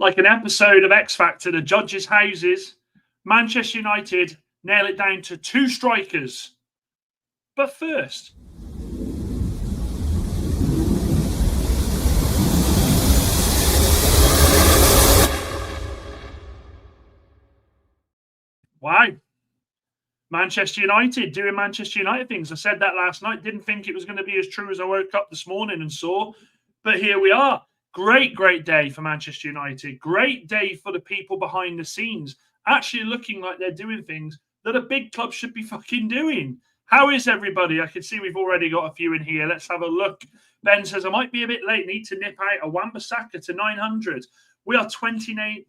Like an episode of X Factor, the judges' houses, Manchester United nail it down to 2 strikers. But first, wow. Manchester United doing Manchester United things. I said that last night. Didn't think it was going to be as true as I woke up this morning and saw. But here we are. Great day for Manchester United. Great day for the people behind the scenes. Actually looking like they're doing things that a big club should be fucking doing. How is everybody? I can see we've already got a few in here. Let's have a look. Ben says, I might be a bit late. Need to nip out a Wan-Bissaka to 900. We are 29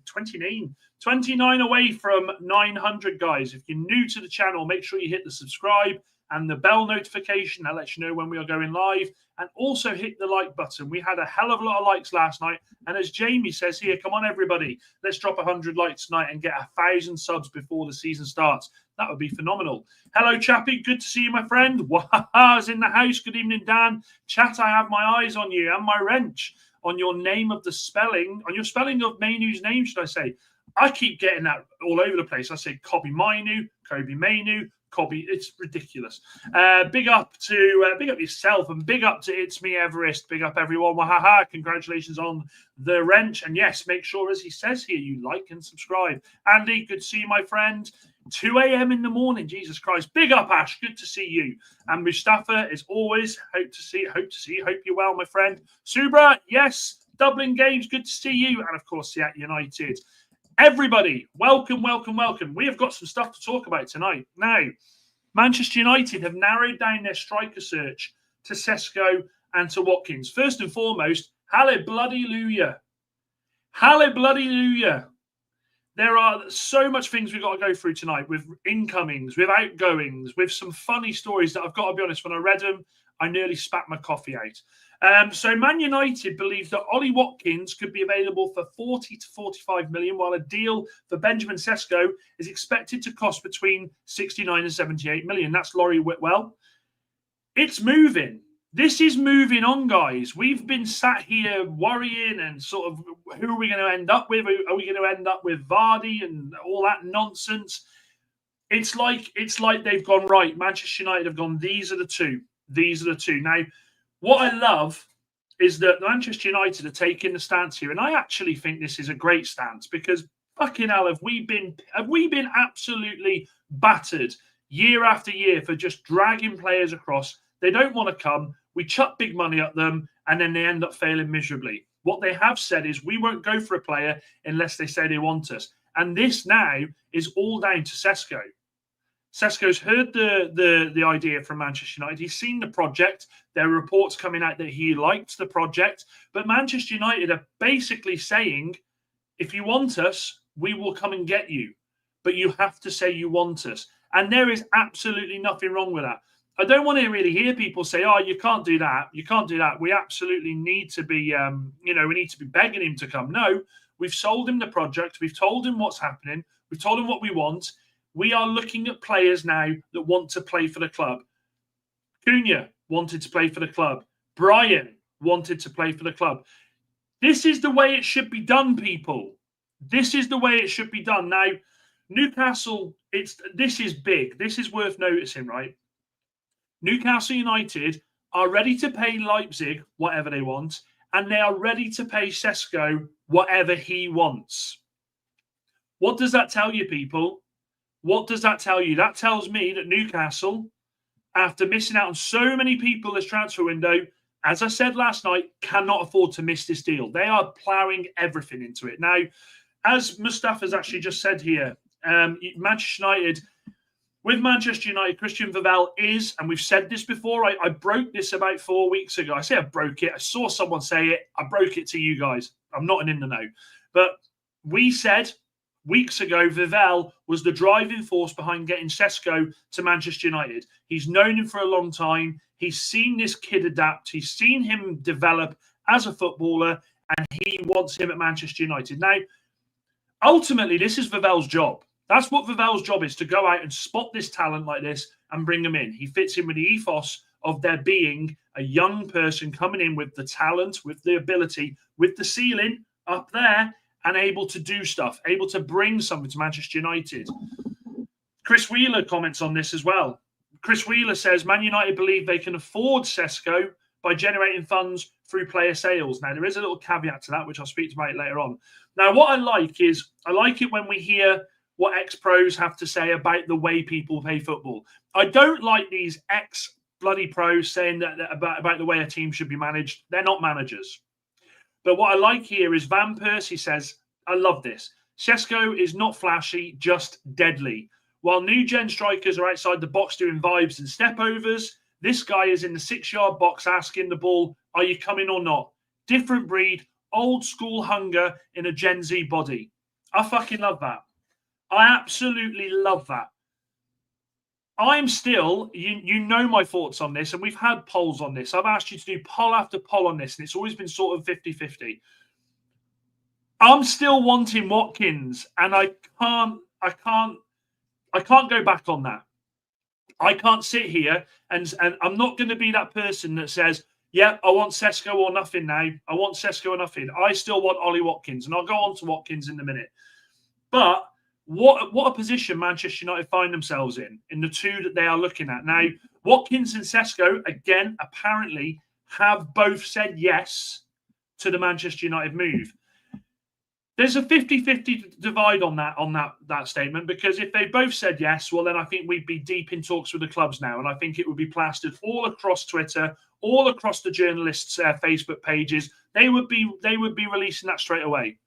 away from 900, guys. If you're new to the channel, make sure you hit the subscribe and the bell notification. That lets you know when we are going live. And also hit the like button. We had a hell of a lot of likes last night. And as Jamie says here, come on, everybody. Let's drop 100 likes tonight and get 1,000 subs before the season starts. That would be phenomenal. Hello, Chappie. Good to see you, my friend. Wahaha's in the house. Good evening, Dan. Chat, I have my eyes on you and my wrench on your name of the spelling, on your spelling of Mainu's name, should I say. I keep getting that all over the place. I say Kobe Mainu, Kobe Mainu, Kobe. It's ridiculous. Big up yourself and big up to It's Me Everest. Big up everyone. Wahaha. Congratulations on the wrench. And yes, make sure, as he says here, you like and subscribe. Andy, good to see you, my friend. 2 a.m. in the morning. Jesus Christ. Big up, Ash. Good to see you. And Mustafa, as always, hope to see you. Hope you're well, my friend. Subra, yes. Dublin Games, good to see you. And of course, Seattle United. Everybody, welcome. We have got some stuff to talk about tonight. Now, Manchester United have narrowed down their striker search to Cesco and to Watkins. First and foremost, hallelujah. Hallelujah. There are so much things we've got to go through tonight with incomings, with outgoings, with some funny stories that I've got to be honest, when I read them, I nearly spat my coffee out. So Man United believes that Ollie Watkins could be available for 40 to 45 million, while a deal for Benjamin Sesko is expected to cost between 69 and 78 million. That's Laurie Whitwell. It's moving. This is moving on, guys. We've been sat here worrying and sort of who are we going to end up with? Are we going to end up with Vardy and all that nonsense? It's like they've gone, right, Manchester United have gone, these are the two. Now, what I love is that Manchester United are taking the stance here, and I actually think this is a great stance because fucking hell, have we been absolutely battered year after year for just dragging players across? They don't want to come. We chuck big money at them, and then they end up failing miserably. What they have said is we won't go for a player unless they say they want us. And this now is all down to Cesco. Cesco's heard the idea from Manchester United. He's seen the project. There are reports coming out that he liked the project. But Manchester United are basically saying, if you want us, we will come and get you. But you have to say you want us. And there is absolutely nothing wrong with that. I don't want to really hear people say, oh, you can't do that. You can't do that. We absolutely need to be, we need to be begging him to come. No, we've sold him the project. We've told him what's happening. We've told him what we want. We are looking at players now that want to play for the club. Cunha wanted to play for the club. Brian wanted to play for the club. This is the way it should be done, people. This is the way it should be done. Now, Newcastle, this is big. This is worth noticing, right? Newcastle United are ready to pay Leipzig whatever they want, and they are ready to pay Cesco whatever he wants. What does that tell you, people? What does that tell you? That tells me that Newcastle, after missing out on so many people this transfer window, as I said last night, cannot afford to miss this deal. They are ploughing everything into it. Now, as Mustafa's actually just said here, Manchester United, Christian Vivell is, and we've said this before, I broke this about 4 weeks ago. I say I broke it. I saw someone say it. I broke it to you guys. I'm not an in the know. But we said weeks ago, Vivell was the driving force behind getting Cesco to Manchester United. He's known him for a long time. He's seen this kid adapt. He's seen him develop as a footballer, and he wants him at Manchester United. Now, ultimately, this is Vivell's job. That's what Vivell's job is, to go out and spot this talent like this and bring him in. He fits in with the ethos of there being a young person coming in with the talent, with the ability, with the ceiling up there, and able to do stuff, able to bring something to Manchester United. Chris Wheeler comments on this as well. Chris Wheeler says, Man United believe they can afford Cesco by generating funds through player sales. Now, there is a little caveat to that, which I'll speak about later on. Now, what I like is, I like it when we hear what ex-pros have to say about the way people pay football. I don't like these ex-bloody pros saying that about the way a team should be managed. They're not managers. But what I like here is Van Persie says, I love this. Cesco is not flashy, just deadly. While new gen strikers are outside the box doing vibes and step overs, this guy is in the 6-yard box asking the ball, are you coming or not? Different breed, old school hunger in a Gen Z body. I fucking love that. I absolutely love that. I'm still, you know my thoughts on this, and we've had polls on this. I've asked you to do poll after poll on this, and it's always been sort of 50-50. I'm still wanting Watkins, and I can't go back on that. I can't sit here and I'm not going to be that person that says, yeah, I want Cesco or nothing now. I want Cesco or nothing. I still want Ollie Watkins, and I'll go on to Watkins in a minute. But what a position Manchester United find themselves in the two that they are looking at. Now, Watkins and Cesco, again, apparently have both said yes to the Manchester United move. There's a 50-50 divide on that statement, because if they both said yes, well, then I think we'd be deep in talks with the clubs now. And I think it would be plastered all across Twitter, all across the journalists' Facebook pages. They would be releasing that straight away.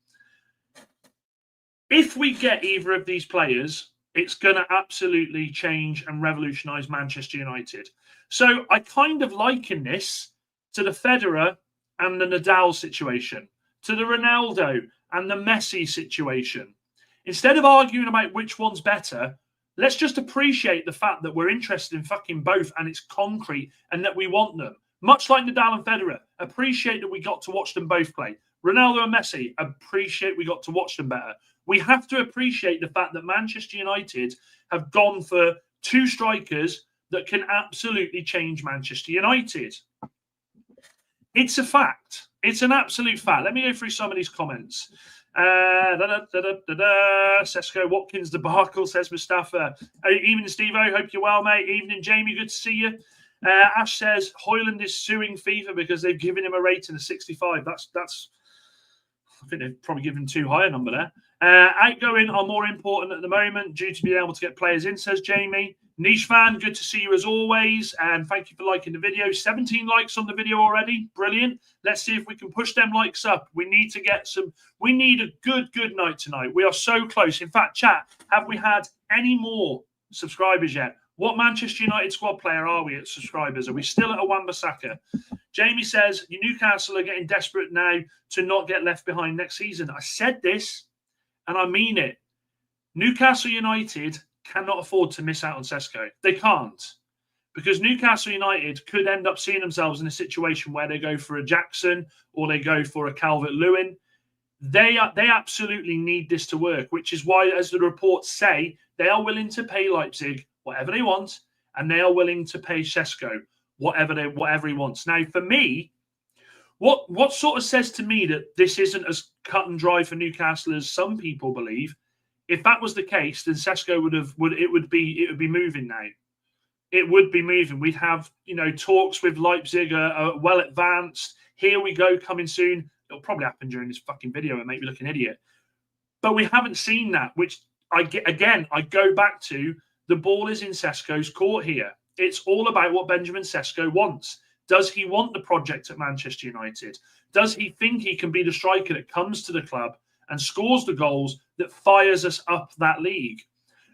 If we get either of these players, it's going to absolutely change and revolutionise Manchester United. So I kind of liken this to the Federer and the Nadal situation, to the Ronaldo and the Messi situation. Instead of arguing about which one's better, let's just appreciate the fact that we're interested in fucking both, and it's concrete, and that we want them. Much like Nadal and Federer, appreciate that we got to watch them both play. Ronaldo and Messi, appreciate we got to watch them better. We have to appreciate the fact that Manchester United have gone for two strikers that can absolutely change Manchester United. It's a fact. It's an absolute fact. Let me go through some of these comments. Cesco Watkins debacle, says Mustafa. Evening, Steve-O. Hope you're well, mate. Evening, Jamie. Good to see you. Ash says Højlund is suing FIFA because they've given him a rating of 65. That's. I think they've probably given too high a number there. Outgoing are more important at the moment due to being able to get players in, says Jamie. Niche fan, good to see you as always, and thank you for liking the video. 17 likes on the video already. Brilliant. Let's see if we can push them likes up. We need to get some. We need a good night tonight. We are so close. In fact, chat, have we had any more subscribers yet? What Manchester United squad player are we at subscribers? Are we still at a Wan-Bissaka? Jamie says, Newcastle are getting desperate now to not get left behind next season. I said this, and I mean it. Newcastle United cannot afford to miss out on Cesco. They can't. Because Newcastle United could end up seeing themselves in a situation where they go for a Jackson or they go for a Calvert-Lewin. They absolutely need this to work, which is why, as the reports say, they are willing to pay Leipzig whatever they want, and they are willing to pay Cesco whatever he wants. Now, for me, what sort of says to me that this isn't as cut and dry for Newcastle as some people believe. If that was the case, then Cesco would be moving now. It would be moving. We'd have talks with Leipzig are well advanced. Here we go, coming soon. It'll probably happen during this fucking video and make me look an idiot. But we haven't seen that, which I go back to. The ball is in Cesco's court here. It's all about what Benjamin Cesco wants. Does he want the project at Manchester United? Does he think he can be the striker that comes to the club and scores the goals that fires us up that league?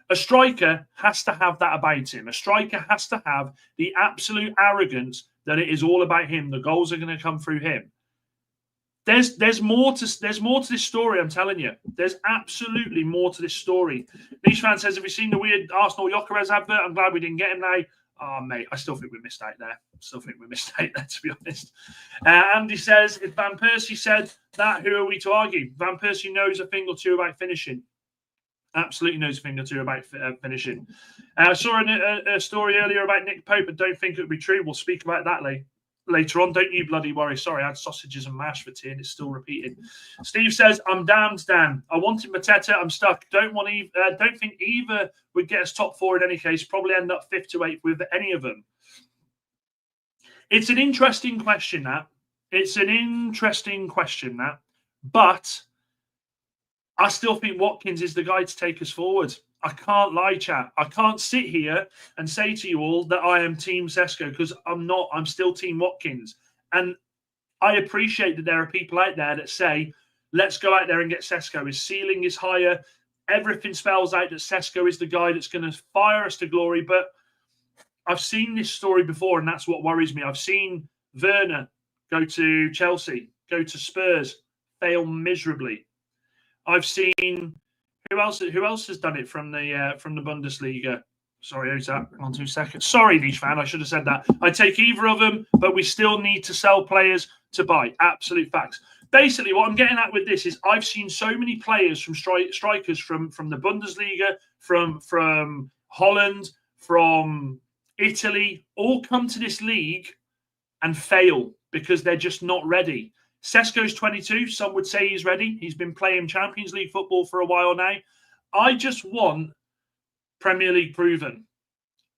A striker has to have that about him. A striker has to have the absolute arrogance that it is all about him. The goals are going to come through him. There's more to this story, I'm telling you. There's absolutely more to this story. Niche fan says, have you seen the weird Arsenal Gyökeres advert? I'm glad we didn't get him now. Oh, mate, I still think we missed out there. To be honest. Andy says, if Van Persie said that, who are we to argue? Van Persie knows a thing or two about finishing. Absolutely knows a thing or two about finishing. I saw a story earlier about Nick Pope, but don't think it would be true. We'll speak about that later. later on. Don't you bloody worry. Sorry, I had sausages and mash for tea and it's still repeating. Steve says, I'm damned, Dan. I wanted Mateta. I'm stuck. Don't think either would get us top 4 in any case. Probably end up 5th to 8th with any of them. It's an interesting question, that. It's an interesting question, that. But I still think Watkins is the guy to take us forward. I can't lie, chat. I can't sit here and say to you all that I am Team Cesco, because I'm not. I'm still Team Watkins. And I appreciate that there are people out there that say, let's go out there and get Cesco. His ceiling is higher. Everything spells out that Cesco is the guy that's going to fire us to glory. But I've seen this story before, and that's what worries me. I've seen Werner go to Chelsea, go to Spurs, fail miserably. I've seen who else has done it from the Bundesliga. Sorry, who's that? Hang on 2 seconds. Sorry, niche fan. I should have said that. I take either of them, but we still need to sell players to buy. Absolute facts. Basically, what I'm getting at with this is I've seen so many players from strikers from the Bundesliga, from Holland, from Italy, all come to this league and fail because they're just not ready. Cesco's 22. Some would say he's ready. He's been playing Champions League football for a while now. I just want Premier League proven.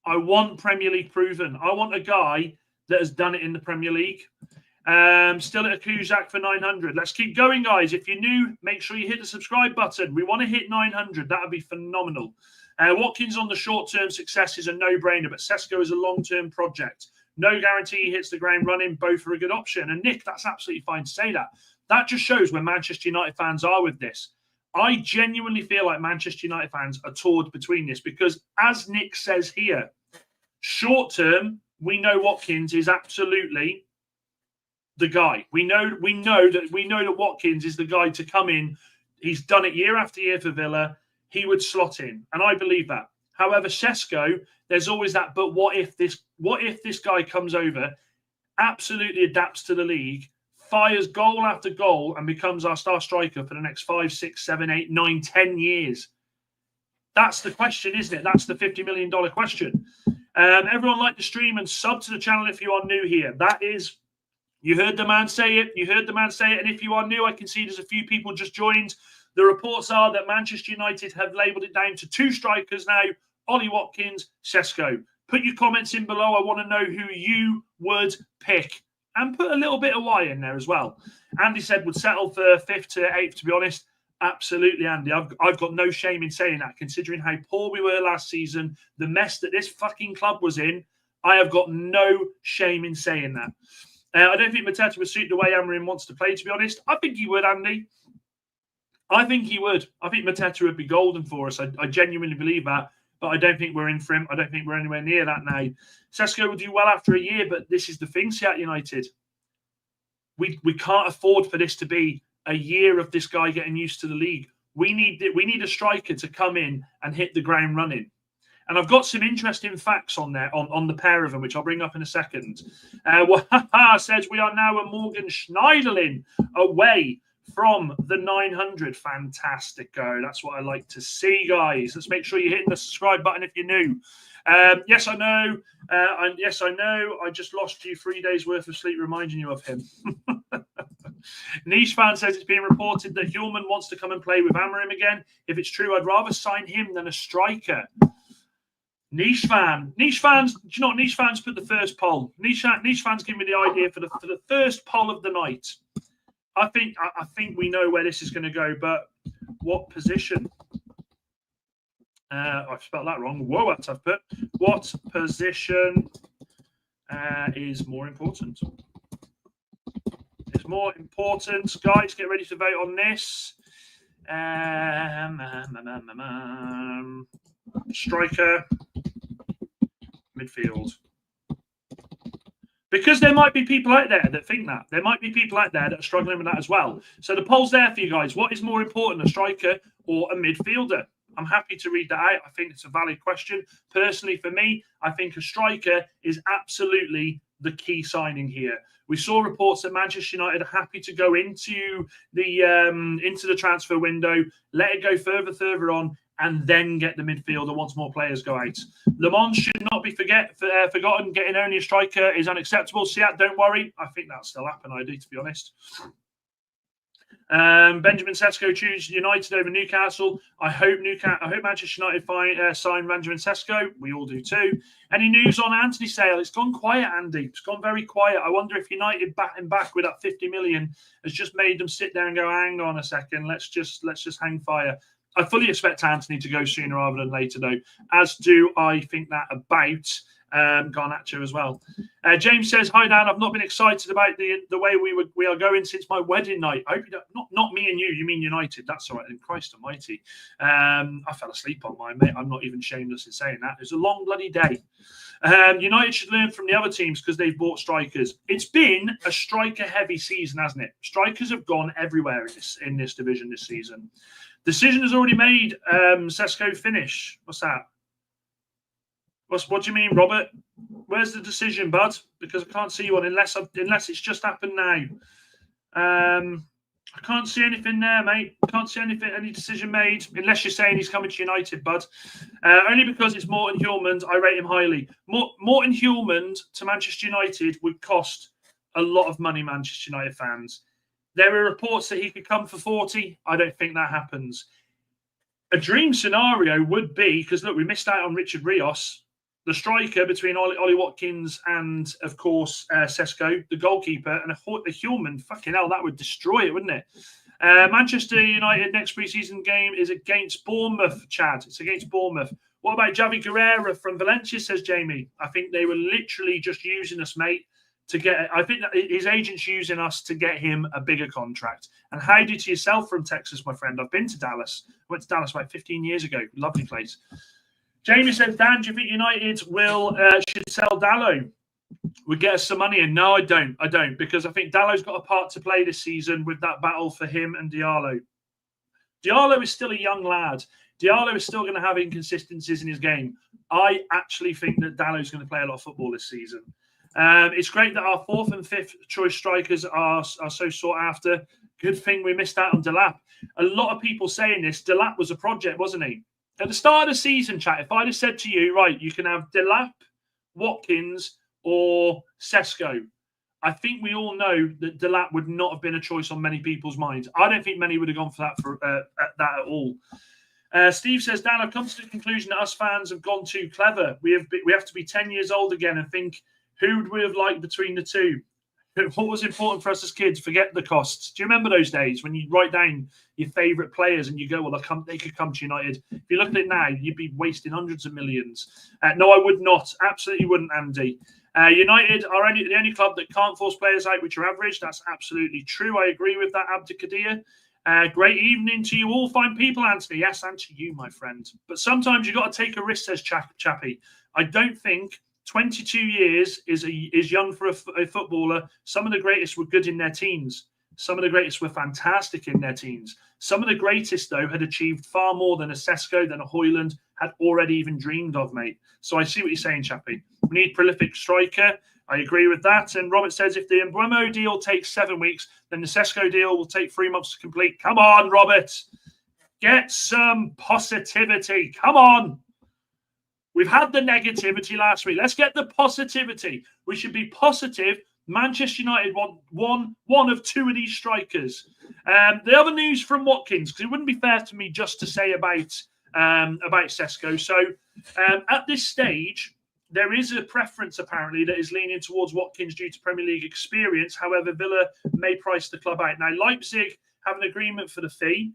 I want Premier League proven. I want a guy that has done it in the Premier League. Still at a Kuzak for 900. Let's keep going, guys. If you're new, make sure you hit the subscribe button. We want to hit 900. That would be phenomenal. Watkins on the short-term success is a no-brainer, but Cesco is a long-term project. No guarantee he hits the ground running. Both are a good option. And Nick, that's absolutely fine to say that. That just shows where Manchester United fans are with this. I genuinely feel like Manchester United fans are torn between this because, as Nick says here, short-term, we know Watkins is absolutely the guy. We know that Watkins is the guy to come in. He's done it year after year for Villa. He would slot in, and I believe that. However, Cesco, there's always that. But what if this guy comes over, absolutely adapts to the league, fires goal after goal, and becomes our star striker for the next 5, 6, 7, 8, 9, 10 years? That's the question, isn't it? That's the $50 million question. Everyone like the stream and sub to the channel if you are new here. That is. You heard the man say it. You heard the man say it. And if you are new, I can see there's a few people just joined. The reports are that Manchester United have labelled it down to 2 strikers now, Ollie Watkins, Cesco. Put your comments in below. I want to know who you would pick. And put a little bit of why in there as well. Andy said would settle for 5th to 8th, to be honest. Absolutely, Andy. I've got no shame in saying that, considering how poor we were last season, the mess that this fucking club was in. I have got no shame in saying that. I don't think Mateta would suit the way Amorim wants to play, to be honest. I think he would, Andy. I think he would. I think Mateta would be golden for us. I genuinely believe that. But I don't think we're in for him. I don't think we're anywhere near that now. Cesco will do well after a year, but this is the thing, Seattle United. We can't afford for this to be a year of this guy getting used to the league. We need a striker to come in and hit the ground running. And I've got some interesting facts on there on the pair of them, which I'll bring up in a second. Says we are now a Morgan Schneiderlin away from the 900. Fantastic go. That's what I like to see, guys. Let's make sure you're hitting the subscribe button if you're new. Yes, I know. Yes, I know. I just lost you 3 days worth of sleep reminding you of him. Niche fan says it's being reported that Hjulman wants to come and play with Amorim again. If it's true, I'd rather sign him than a striker. Niche fans, do you know what niche fans put the first poll? Niche fans give me the idea for the first poll of the night. I think we know where this is going to go, but what position? I've spelled that wrong. Whoa, that's I've put. What position is more important? It's more important, guys. Get ready to vote on this. Striker, midfield. Because there might be people out there that think that. There might be people out there that are struggling with that as well. So the poll's there for you guys. What is more important, a striker or a midfielder? I'm happy to read that out. I think it's a valid question. Personally, for me, I think a striker is absolutely the key signing here. We saw reports that Manchester United are happy to go into the transfer window, let it go further on, and then get the midfielder once more players go out. Le Mans should not be forgotten. Getting only a striker is unacceptable. Siat, don't worry. I think that'll still happen, I do, to be honest. Benjamin Cesco choose United over Newcastle. I hope Manchester United sign Benjamin Cesco. We all do too. Any news on Anthony sale? It's gone quiet, Andy. It's gone very quiet. I wonder if United batting back with that 50 million has just made them sit there and go, hang on a second, let's just hang fire. I fully expect Anthony to go sooner rather than later, though, as do I think that about Garnacho as well. James says, "Hi Dan, I've not been excited about the way we are going since my wedding night. I hope you don't, not me and you. You mean United? That's all right. In Christ Almighty, I fell asleep on mine, mate. I'm not even shameless in saying that. It was a long bloody day. United should learn from the other teams because they've bought strikers. It's been a striker-heavy season, hasn't it? Strikers have gone everywhere in this division this season. Decision is already made. Cesco finish. What's that? What do you mean, Robert? Where's the decision, bud? Because I can't see one unless it's just happened now. I can't see anything there, mate. Can't see any decision made unless you're saying he's coming to United, bud. Only because it's Morten Hjulmand, I rate him highly. Morten Hjulmand to Manchester United would cost a lot of money, Manchester United fans. There are reports that he could come for 40. I don't think that happens. A dream scenario would be, because look, we missed out on Richard Rios, the striker between Ollie Watkins and, of course, Cesco, the goalkeeper, and a Hjulmand. Fucking hell, that would destroy it, wouldn't it? Manchester United next pre-season game is against Bournemouth, Chad. It's against Bournemouth. What about Javi Guerrera from Valencia, says Jamie? I think they were literally just using us, mate, to get. I think that his agent's using us to get him a bigger contract. And how do you to yourself from Texas, my friend? I've been to Dallas. I went to Dallas about 15 years ago. Lovely place. Jamie says, Dan, do you think United should sell Dallo? Would get us some money in? No, I don't. I don't, because I think Dallo's got a part to play this season with that battle for him and Diallo. Diallo is still a young lad. Diallo is still going to have inconsistencies in his game. I actually think that Dallo's going to play a lot of football this season. It's great that our fourth and fifth choice strikers are so sought after. Good thing we missed out on Delap. A lot of people saying this. Delap was a project, wasn't he? At the start of the season, chat, if I'd have said to you, right, you can have Delap, Watkins, or Cesco, I think we all know that Delap would not have been a choice on many people's minds. I don't think many would have gone for that at all. Steve says, Dan, I've come to the conclusion that us fans have gone too clever. We have to be 10 years old again and think, who would we have liked between the two? What was important for us as kids? Forget the costs. Do you remember those days when you write down your favourite players and you go, well, they could come to United? If you look at it now, you'd be wasting hundreds of millions. No, I would not. Absolutely wouldn't, Andy. United are the only club that can't force players out, which are average. That's absolutely true. I agree with that, Abdikadir. Great evening to you all fine people, Anthony. Yes, and to you, my friend. But sometimes you've got to take a risk, says Chappie. I don't think 22 years is young for a footballer. Some of the greatest were good in their teens. Some of the greatest were fantastic in their teens. Some of the greatest, though, had achieved far more than a Cesco, than a Højlund had already even dreamed of, mate. So I see what you're saying, Chappie. We need prolific striker. I agree with that. And Robert says, if the Mbeumo deal takes 7 weeks, then the Cesco deal will take 3 months to complete. Come on, Robert. Get some positivity. Come on. We've had the negativity last week. Let's get the positivity. We should be positive. Manchester United want one of 2 of these strikers. The other news from Watkins, because it wouldn't be fair to me just to say about Cesco. So at this stage, there is a preference apparently that is leaning towards Watkins due to Premier League experience. However, Villa may price the club out. Now, Leipzig have an agreement for the fee,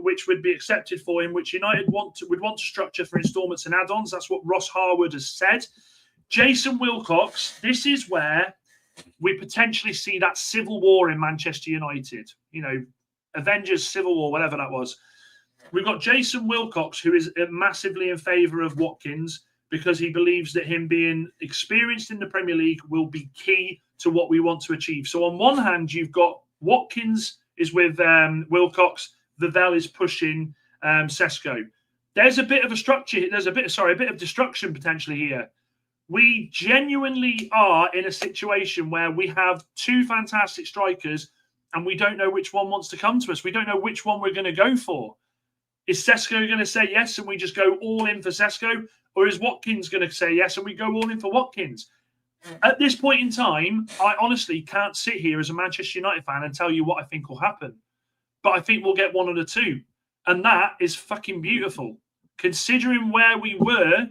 which would be accepted for him, which United would want to structure for instalments and add-ons. That's what Ross Harwood has said. Jason Wilcox, this is where we potentially see that civil war in Manchester United. You know, Avengers Civil War, whatever that was. We've got Jason Wilcox, who is massively in favour of Watkins because he believes that him being experienced in the Premier League will be key to what we want to achieve. So on one hand, you've got Watkins is with Wilcox, Vivell is pushing Cesco. There's a bit of a structure. There's a bit of destruction potentially here. We genuinely are in a situation where we have 2 fantastic strikers and we don't know which one wants to come to us. We don't know which one we're going to go for. Is Cesco going to say yes and we just go all in for Cesco? Or is Watkins going to say yes and we go all in for Watkins? At this point in time, I honestly can't sit here as a Manchester United fan and tell you what I think will happen. But I think we'll get one of the two. And that is fucking beautiful. Considering where we were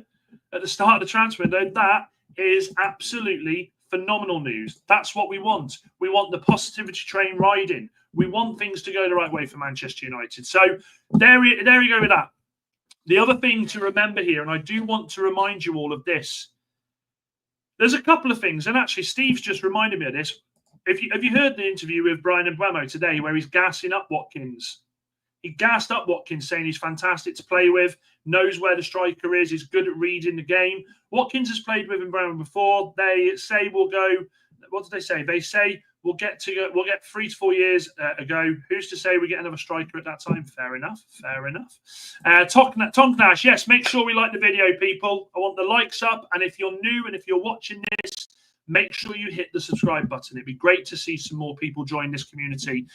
at the start of the transfer window, that is absolutely phenomenal news. That's what we want. We want the positivity train riding. We want things to go the right way for Manchester United. So there you go with that. The other thing to remember here, and I do want to remind you all of this, there's a couple of things, and actually Steve's just reminded me of this. Have you heard the interview with Brian Mbeumo today where he's gassing up Watkins? He gassed up Watkins, saying he's fantastic to play with, knows where the striker is, he's good at reading the game. Watkins has played with Mbeumo before. They say we'll go. What did they say? They say we'll get 3 to 4 years ago. Who's to say we get another striker at that time? Fair enough. Fair enough. Tonknash, yes, make sure we like the video, people. I want the likes up. And if you're new and if you're watching this, make sure you hit the subscribe button. It'd be great to see some more people join this community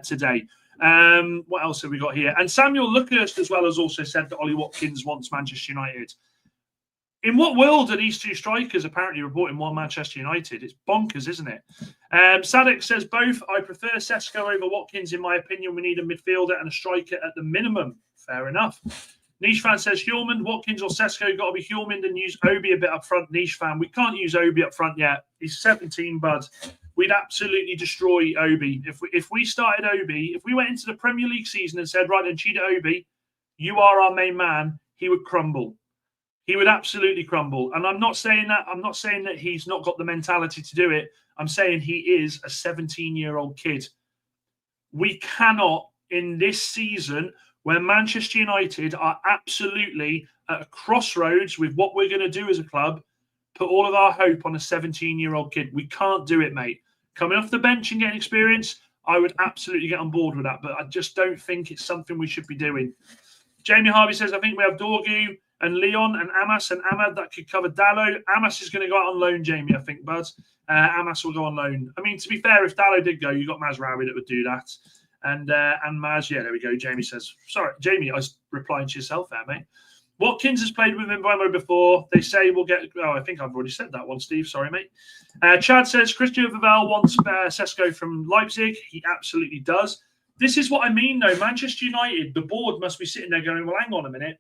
today. What else have we got here? And Samuel Luckhurst as well has also said that Ollie Watkins wants Manchester United. In what world are these two strikers apparently reporting one Manchester United? It's bonkers, isn't it? Sadek says both. I prefer Cesco over Watkins. In my opinion, we need a midfielder and a striker at the minimum. Fair enough. Niche fan says Hjulmand, Watkins or Cesco. Got to be Hjulmand and use Obi a bit up front. Niche fan, we can't use Obi up front yet. He's 17, bud. We'd absolutely destroy Obi. If we started Obi, if we went into the Premier League season and said, right then, Chida Obi, you are our main man, he would crumble. He would absolutely crumble. And I'm not saying that he's not got the mentality to do it. I'm saying he is a 17-year-old kid. We cannot, in this season, where Manchester United are absolutely at a crossroads with what we're going to do as a club, put all of our hope on a 17-year-old kid. We can't do it, mate. Coming off the bench and getting experience, I would absolutely get on board with that, but I just don't think it's something we should be doing. Jamie Harvey says, I think we have Dorgu and Leon and Amas and Ahmad that could cover Dallo. Amas is going to go out on loan, Jamie, I think, bud. Amas will go on loan. I mean, to be fair, if Dallo did go, you got Mazraoui that would do that. And Maz, yeah, there we go. Jamie says, sorry, Jamie, I was replying to yourself there, mate. Watkins has played with Mbeumo before. They say we'll get. Oh, I think I've already said that one, Steve. Sorry, mate. Chad says Christian Vivel wants Sesko from Leipzig. He absolutely does. This is what I mean, though. Manchester United, the board must be sitting there going, well, hang on a minute.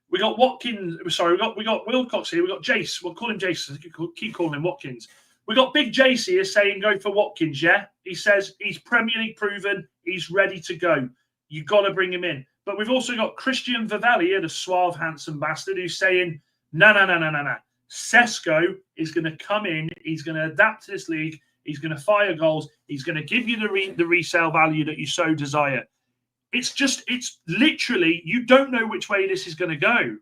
We got Watkins. Sorry, we got Wilcox here. We got Jace. We'll call him Jace. Keep calling him Watkins. We got Big Jace here saying go for Watkins. Yeah, he says he's Premier League proven. He's ready to go. You got to bring him in. But we've also got Christian Vivalli here, the suave, handsome bastard, who's saying no. Cesco is going to come in. He's going to adapt to this league. He's going to fire goals. He's going to give you the resale value that you so desire. It's literally, you don't know which way this is going to go.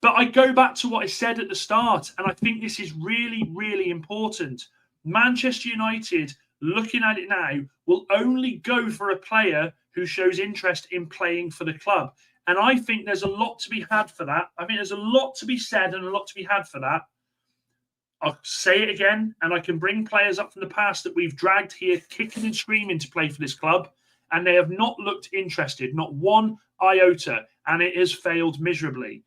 But I go back to what I said at the start, and I think this is really, really important. Manchester United, looking at it now, will only go for a player who shows interest in playing for the club. And I think there's a lot to be had for that. I think there's a lot to be said and a lot to be had for that. I'll say it again, and I can bring players up from the past that we've dragged here kicking and screaming to play for this club, and they have not looked interested, not one iota, and it has failed miserably.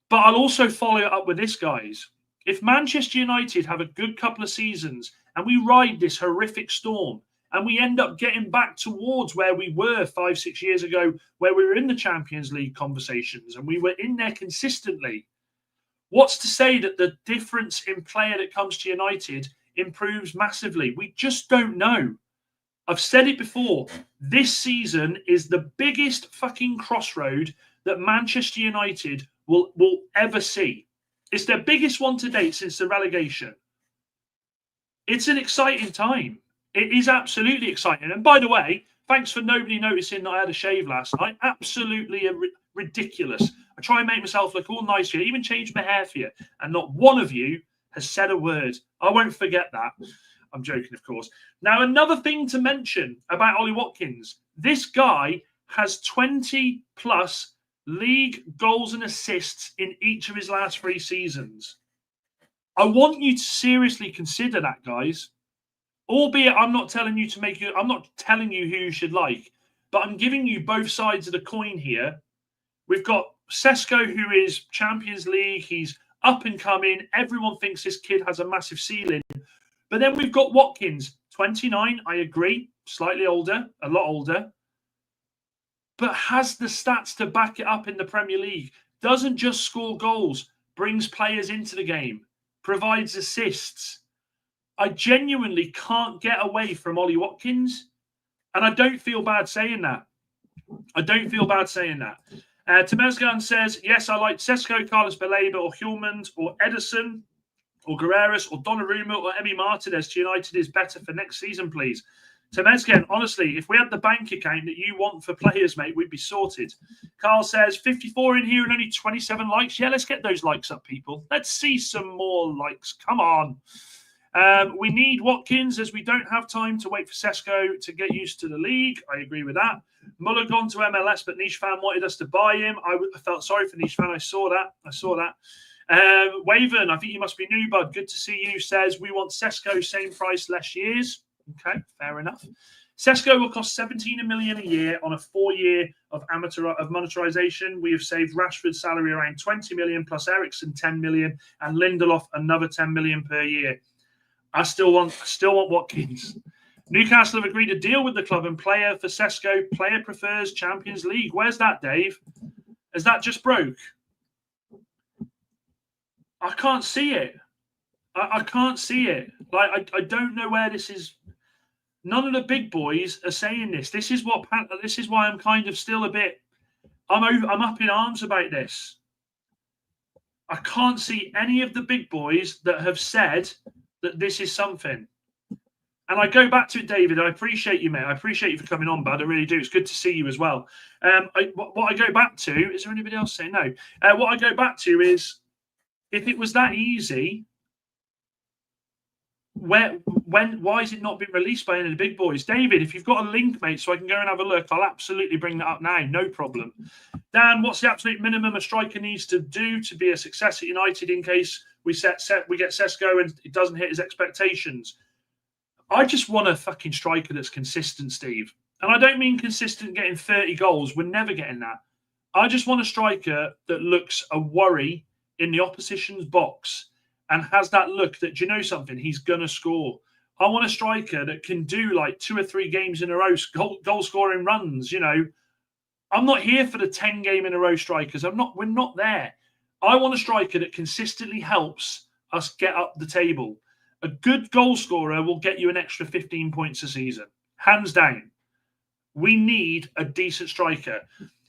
But I'll also follow it up with this, guys. If Manchester United have a good couple of seasons and we ride this horrific storm and we end up getting back towards where we were 5-6 years ago, where we were in the Champions League conversations and we were in there consistently, what's to say that the difference in player that comes to United improves massively? We just don't know. I've said it before. This season is the biggest fucking crossroad that Manchester United will ever see. It's their biggest one to date since the relegation. It's an exciting time. It is absolutely exciting. And by the way, thanks for nobody noticing that I had a shave last night. Absolutely ridiculous. I try and make myself look all nice here, even change my hair for you. And not one of you has said a word. I won't forget that. I'm joking, of course. Now, another thing to mention about Ollie Watkins. This guy has 20 plus league goals and assists in each of his last 3 seasons. I want you to seriously consider that, guys. Albeit I'm not telling you who you should like, But I'm giving you both sides of the coin here. We've got Cesco, who is Champions League. He's up and coming. Everyone thinks this kid has a massive ceiling. But then we've got Watkins, 29, I agree, slightly older, a lot older, but has the stats to back it up in the Premier League. Doesn't just score goals, brings players into the game, provides assists. I genuinely can't get away from Ollie Watkins, and I don't feel bad saying that. Temesgan says, yes, I like Cesco, Carlos Baleba, or Hjulmand, or Edison, or Guerreras, or Donnarumma, or Emi Martinez to United is better for next season, please. Temesgan, honestly, if we had the bank account that you want for players, mate, we'd be sorted. Carl says, 54 in here and only 27 likes. Yeah, let's get those likes up, people. Let's see some more likes. Come on. We need Watkins as we don't have time to wait for Cesco to get used to the league. I agree with that. Muller gone to MLS, but Niche Fan wanted us to buy him. I felt sorry for Niche Fan. I saw that. Waven, I think you must be new, bud. Good to see you. Says, we want Cesco, same price, less years. Okay, fair enough. Cesco will cost 17 million a year on a 4-year of monetization. We have saved Rashford's salary around 20 million plus Ericsson 10 million and Lindelof another 10 million per year. I still want Watkins. Newcastle have agreed a deal with the club and player for Cesco. Player prefers Champions League. Where's that, Dave? Is that just broke? I can't see it. I can't see it. Like I don't know where this is. None of the big boys are saying this. This is why I'm kind of still a bit. I'm up in arms about this. I can't see any of the big boys that have said that this is something. And I go back to it, David. I appreciate you, mate. I appreciate you for coming on, bud. I really do. It's good to see you as well. What I go back to, is there anybody else saying no? What I go back to is, if it was that easy, why has it not been released by any of the big boys? David, if you've got a link, mate, so I can go and have a look, I'll absolutely bring that up now. No problem. Dan, what's the absolute minimum a striker needs to do to be a success at United in case we get Cesco and it doesn't hit his expectations? I just want a fucking striker that's consistent, Steve. And I don't mean consistent getting 30 goals. We're never getting that. I just want a striker that looks a worry in the opposition's box and has that look that, do you know something? He's going to score. I want a striker that can do like 2 or 3 games in a row, goal scoring runs, you know. I'm not here for the 10 game in a row strikers. We're not there. I want a striker that consistently helps us get up the table. A good goal scorer will get you an extra 15 points a season. Hands down. We need a decent striker.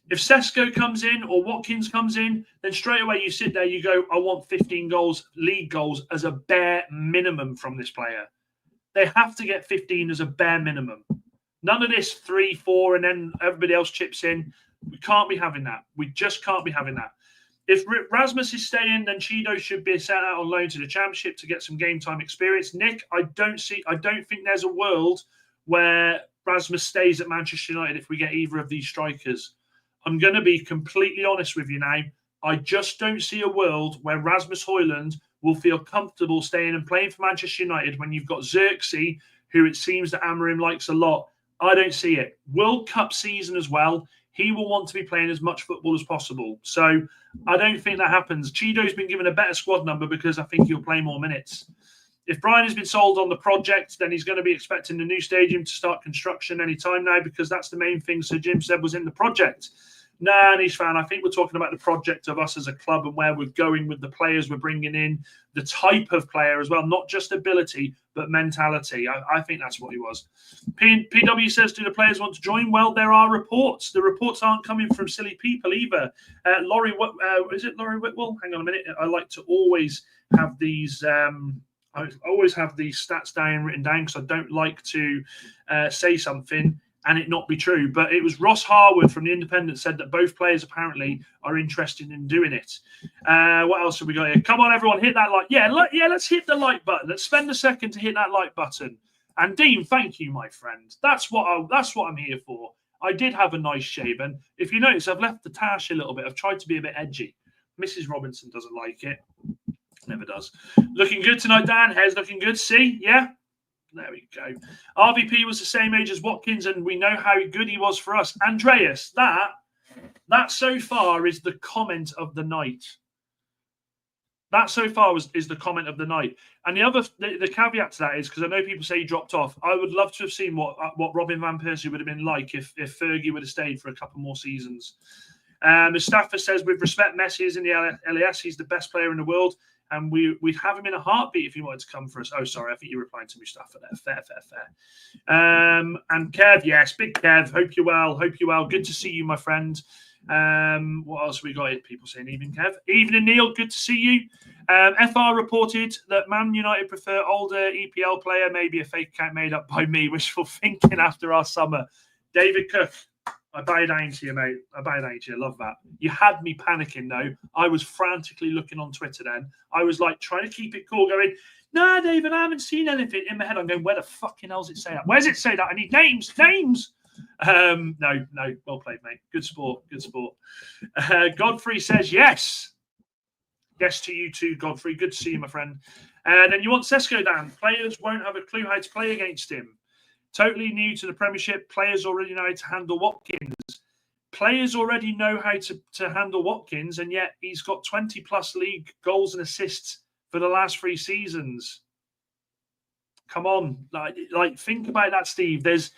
If Cesco comes in or Watkins comes in, then straight away you sit there, you go, I want 15 goals, league goals as a bare minimum from this player. They have to get 15 as a bare minimum. None of this 3, 4, and then everybody else chips in. We can't be having that. We just can't be having that. If Rasmus is staying, then Chido should be sent out on loan to the Championship to get some game time experience. Nick, I don't think there's a world where Rasmus stays at Manchester United if we get either of these strikers. I'm going to be completely honest with you now. I just don't see a world where Rasmus Højlund will feel comfortable staying and playing for Manchester United when you've got Xerxes, who it seems that Amorim likes a lot. I don't see it. World Cup season as well. He will want to be playing as much football as possible. So I don't think that happens. Chido's been given a better squad number because I think he'll play more minutes. If Brian has been sold on the project, then he's going to be expecting the new stadium to start construction any time now because that's the main thing Sir Jim said was in the project. Nah, Nish fan, I think we're talking about the project of us as a club and where we're going with the players we're bringing in, the type of player as well, not just ability, but mentality. I think that's what he was. PW says, do the players want to join? Well, there are reports. The reports aren't coming from silly people either. Is it Laurie Whitwell? Hang on a minute. I like to always have these... I always have these stats written down because I don't like to say something and it not be true. But it was Ross Harwood from The Independent said that both players apparently are interested in doing it. What else have we got here? Come on, everyone, hit that like. Yeah, let's hit the like button. Let's spend a second to hit that like button. And Dean, thank you, my friend. That's what I'm here for. I did have a nice shave, and if you notice, I've left the tash a little bit. I've tried to be a bit edgy. Mrs. Robinson doesn't like it. Never does. Looking good tonight, Dan. Hair's looking good. See? Yeah? There we go. RVP was the same age as Watkins, and we know how good he was for us. Andreas, that so far is the comment of the night. That so far is the comment of the night. And the caveat to that is, because I know people say he dropped off, I would love to have seen what Robin Van Persie would have been like if Fergie would have stayed for a couple more seasons. Mustafa says, with respect, Messi is in the LAS. He's the best player in the world, and we'd have him in a heartbeat if he wanted to come for us. Oh, sorry, I think you're replying to Mustafa there. Fair. And Kev, yes, big Kev. Hope you're well. Good to see you, my friend. What else have we got here? People saying evening, Kev. Evening, Neil. Good to see you. FR reported that Man United prefer older EPL player, maybe a fake account made up by me. Wishful thinking after our summer. David Cook, I bow down to you, mate. I bow down to you. Love that. You had me panicking, though. I was frantically looking on Twitter then. I was like trying to keep it cool, going, "No, David, I haven't seen anything." In my head, I'm going, "Where the fucking hell does it say that? Where does it say that? I need names." No, well played, mate. Good sport. Godfrey says yes to you too, Godfrey. Good to see you, my friend. And then you want Cesco down. Players won't have a clue how to play against him. Totally new to the Premiership. Players already know how to handle Watkins. Players already know how to handle Watkins, and yet he's got 20 plus league goals and assists for the last 3 seasons. Come on, like think about that, Steve. There's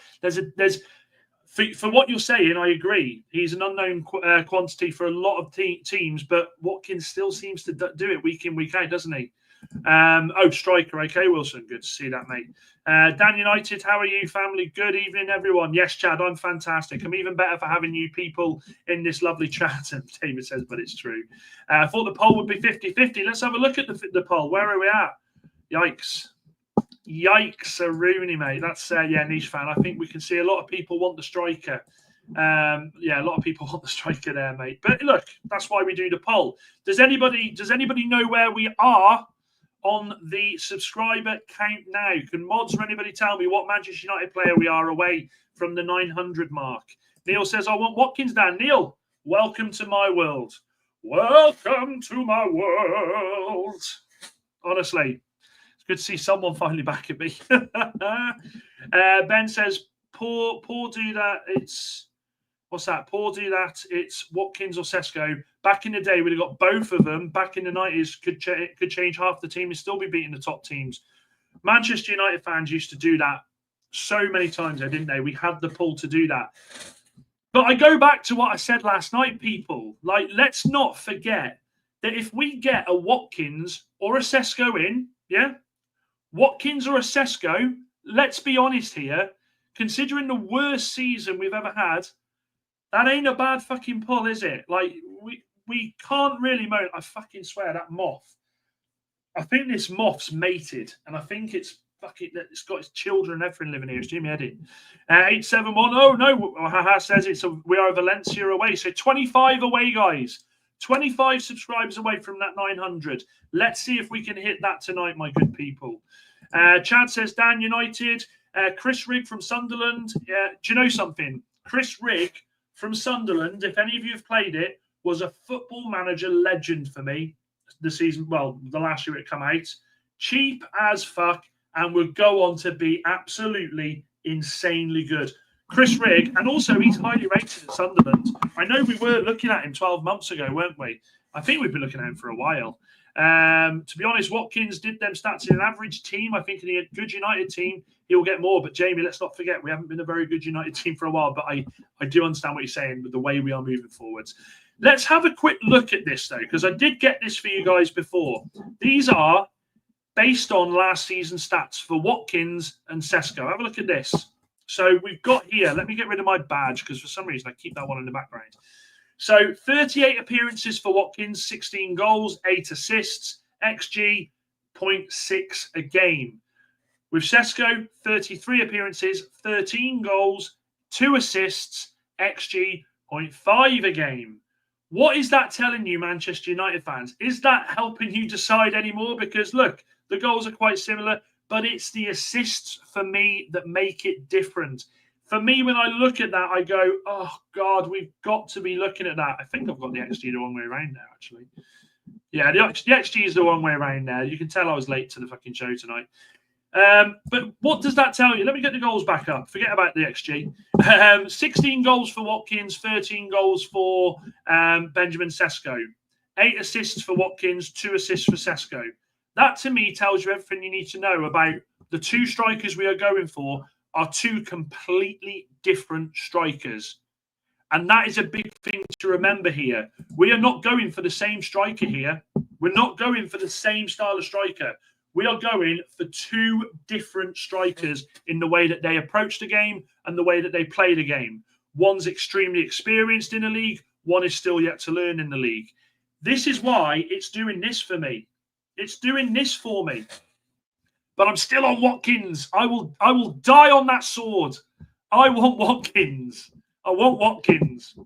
for what you're saying, I agree. He's an unknown quantity for a lot of teams, but Watkins still seems to do it week in, week out, doesn't he? Striker. Okay, Wilson. Good to see that, mate. Dan United, how are you, family? Good evening, everyone. Yes, Chad, I'm fantastic. I'm even better for having you people in this lovely chat. And David says, but it's true. I thought the poll would be 50-50. Let's have a look at the poll. Where are we at? Yikes, Rooney, mate. That's niche fan. I think we can see a lot of people want the striker. A lot of people want the striker there, mate. But look, that's why we do the poll. Does anybody know where we are on the subscriber count now? Can mods or anybody tell me what Manchester United player we are away from the 900 mark? Neil says, I want Watkins down. Neil, welcome to my world. Welcome to my world. Honestly, it's good to see someone finally back at me. Ben says, poor do that. What's that? Poor do that. It's Watkins or Cesco. Back in the day, we'd have got both of them. Back in the 90s, could change half the team and still be beating the top teams. Manchester United fans used to do that so many times, didn't they? We had the pull to do that. But I go back to what I said last night, people. Like, let's not forget that if we get a Watkins or a Cesco in, Watkins or a Cesco, let's be honest here, considering the worst season we've ever had, that ain't a bad fucking pull, is it? Like, we can't really moan. I fucking swear, that moth. I think this moth's mated, and I think it's got its children and everything living here. It's Jimmy Eddy. 871. Oh, no. Haha says we are Valencia away. So 25 away, guys. 25 subscribers away from that 900. Let's see if we can hit that tonight, my good people. Chad says, Dan United. Chris Rigg from Sunderland. Do you know something? Chris Rigg from Sunderland, if any of you have played it, was a Football Manager legend for me the last year it come out. Cheap as fuck and would go on to be absolutely insanely good. Chris Rigg, and also he's highly rated at Sunderland. I know we were looking at him 12 months ago, weren't we? I think we've been looking at him for a while. To be honest, Watkins did them stats in an average team. I think in a good United team, he'll get more. But Jamie, let's not forget, we haven't been a very good United team for a while. But I do understand what you're saying with the way we are moving forwards. Let's have a quick look at this, though, because I did get this for you guys before. These are based on last season's stats for Watkins and Cesco. Have a look at this. So we've got here, let me get rid of my badge because for some reason I keep that one in the background. So 38 appearances for Watkins, 16 goals, 8 assists, XG 0.6 a game. With Cesco, 33 appearances, 13 goals, 2 assists, XG 0.5 a game. What is that telling you, Manchester United fans? Is that helping you decide anymore? Because look, the goals are quite similar, but it's the assists for me that make it different. For me, when I look at that, I go, oh, God, we've got to be looking at that. I think I've got the XG the wrong way around now, actually. Yeah, the XG is the wrong way around now. You can tell I was late to the fucking show tonight. But what does that tell you? Let me get the goals back up. Forget about the XG. 16 goals for Watkins, 13 goals for Benjamin Cesco. 8 assists for Watkins, 2 assists for Cesco. That, to me, tells you everything you need to know about the 2 strikers we are going for are 2 completely different strikers. And that is a big thing to remember here. We are not going for the same striker here. We're not going for the same style of striker. We are going for 2 different strikers in the way that they approach the game and the way that they play the game. One's extremely experienced in the league. One is still yet to learn in the league. This is why it's doing this for me. It's doing this for me. But I'm still on Watkins. I will die on that sword. I want Watkins. I want Watkins.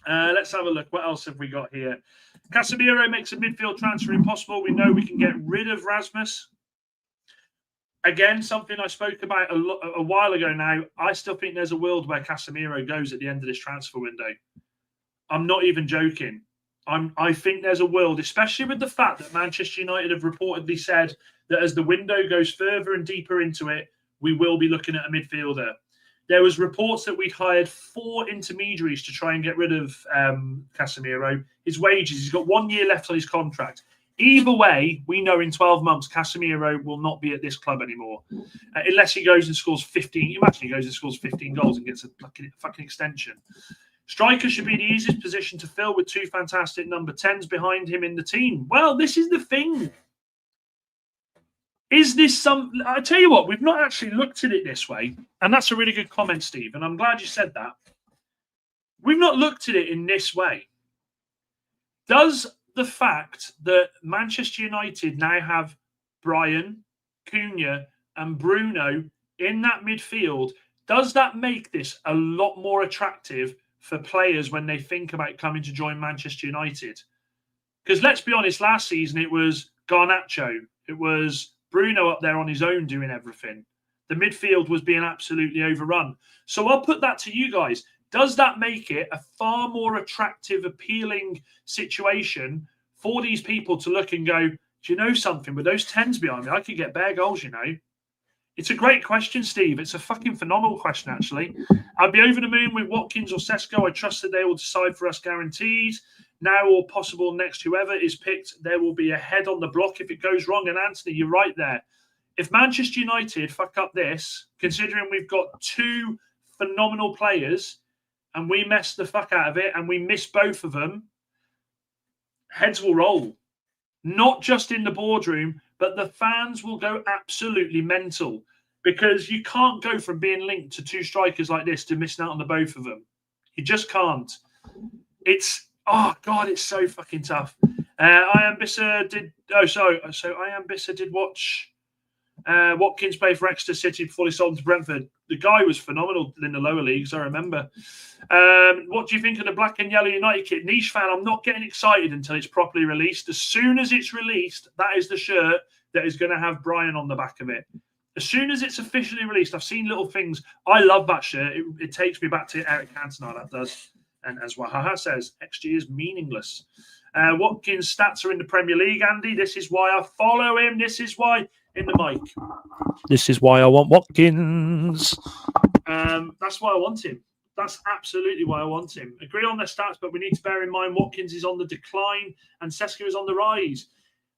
Let's have a look. What else have we got here? Casemiro makes a midfield transfer impossible. We know we can get rid of Rasmus. Again, something I spoke about a while ago now. I still think there's a world where Casemiro goes at the end of this transfer window. I'm not even joking. I think there's a world, especially with the fact that Manchester United have reportedly said that as the window goes further and deeper into it, we will be looking at a midfielder. There was reports that we'd hired 4 intermediaries to try and get rid of Casemiro. His wages, he's got 1 year left on his contract. Either way, we know in 12 months, Casemiro will not be at this club anymore. Unless he goes and scores 15. Imagine he goes and scores 15 goals and gets a fucking extension. Striker should be the easiest position to fill with 2 fantastic number 10s behind him in the team. Well, this is the thing. Is this some... I tell you what, we've not actually looked at it this way. And that's a really good comment, Steve. And I'm glad you said that. We've not looked at it in this way. Does the fact that Manchester United now have Brian, Cunha and Bruno in that midfield, does that make this a lot more attractive for players when they think about coming to join Manchester United? Because let's be honest, last season it was Garnacho. It was Bruno up there on his own doing everything. The midfield was being absolutely overrun. So I'll put that to you guys. Does that make it a far more attractive, appealing situation for these people to look and go, do you know something? With those 10s behind me, I could get bare goals, you know. It's a great question, Steve. It's a fucking phenomenal question, actually. I'd be over the moon with Watkins or Cesco. I trust that they will decide for us guaranteed. Now or possible next, whoever is picked, there will be a head on the block if it goes wrong. And Anthony, you're right there. If Manchester United fuck up this, considering we've got 2 phenomenal players and we mess the fuck out of it and we miss both of them, heads will roll. Not just in the boardroom, but the fans will go absolutely mental because you can't go from being linked to 2 strikers like this to missing out on the both of them. You just can't. It's, oh God, it's so fucking tough. Ian Bisser did, so Ian Bisser did watch Watkins play for Exeter City before he sold to Brentford. The guy was phenomenal in the lower leagues, I remember. What do you think of the black and yellow United kit? Niche fan, I'm not getting excited until it's properly released. As soon as it's released, that is the shirt that is going to have Brian on the back of it. As soon as it's officially released, I've seen little things. I love that shirt. It takes me back to Eric Cantona, that does. And as Wahaha says, XG is meaningless. Watkins' stats are in the Premier League, Andy. This is why I follow him. This is why... in the mic. This is why I want Watkins. That's why I want him. That's absolutely why I want him. Agree on their stats, but we need to bear in mind Watkins is on the decline and Cesco is on the rise.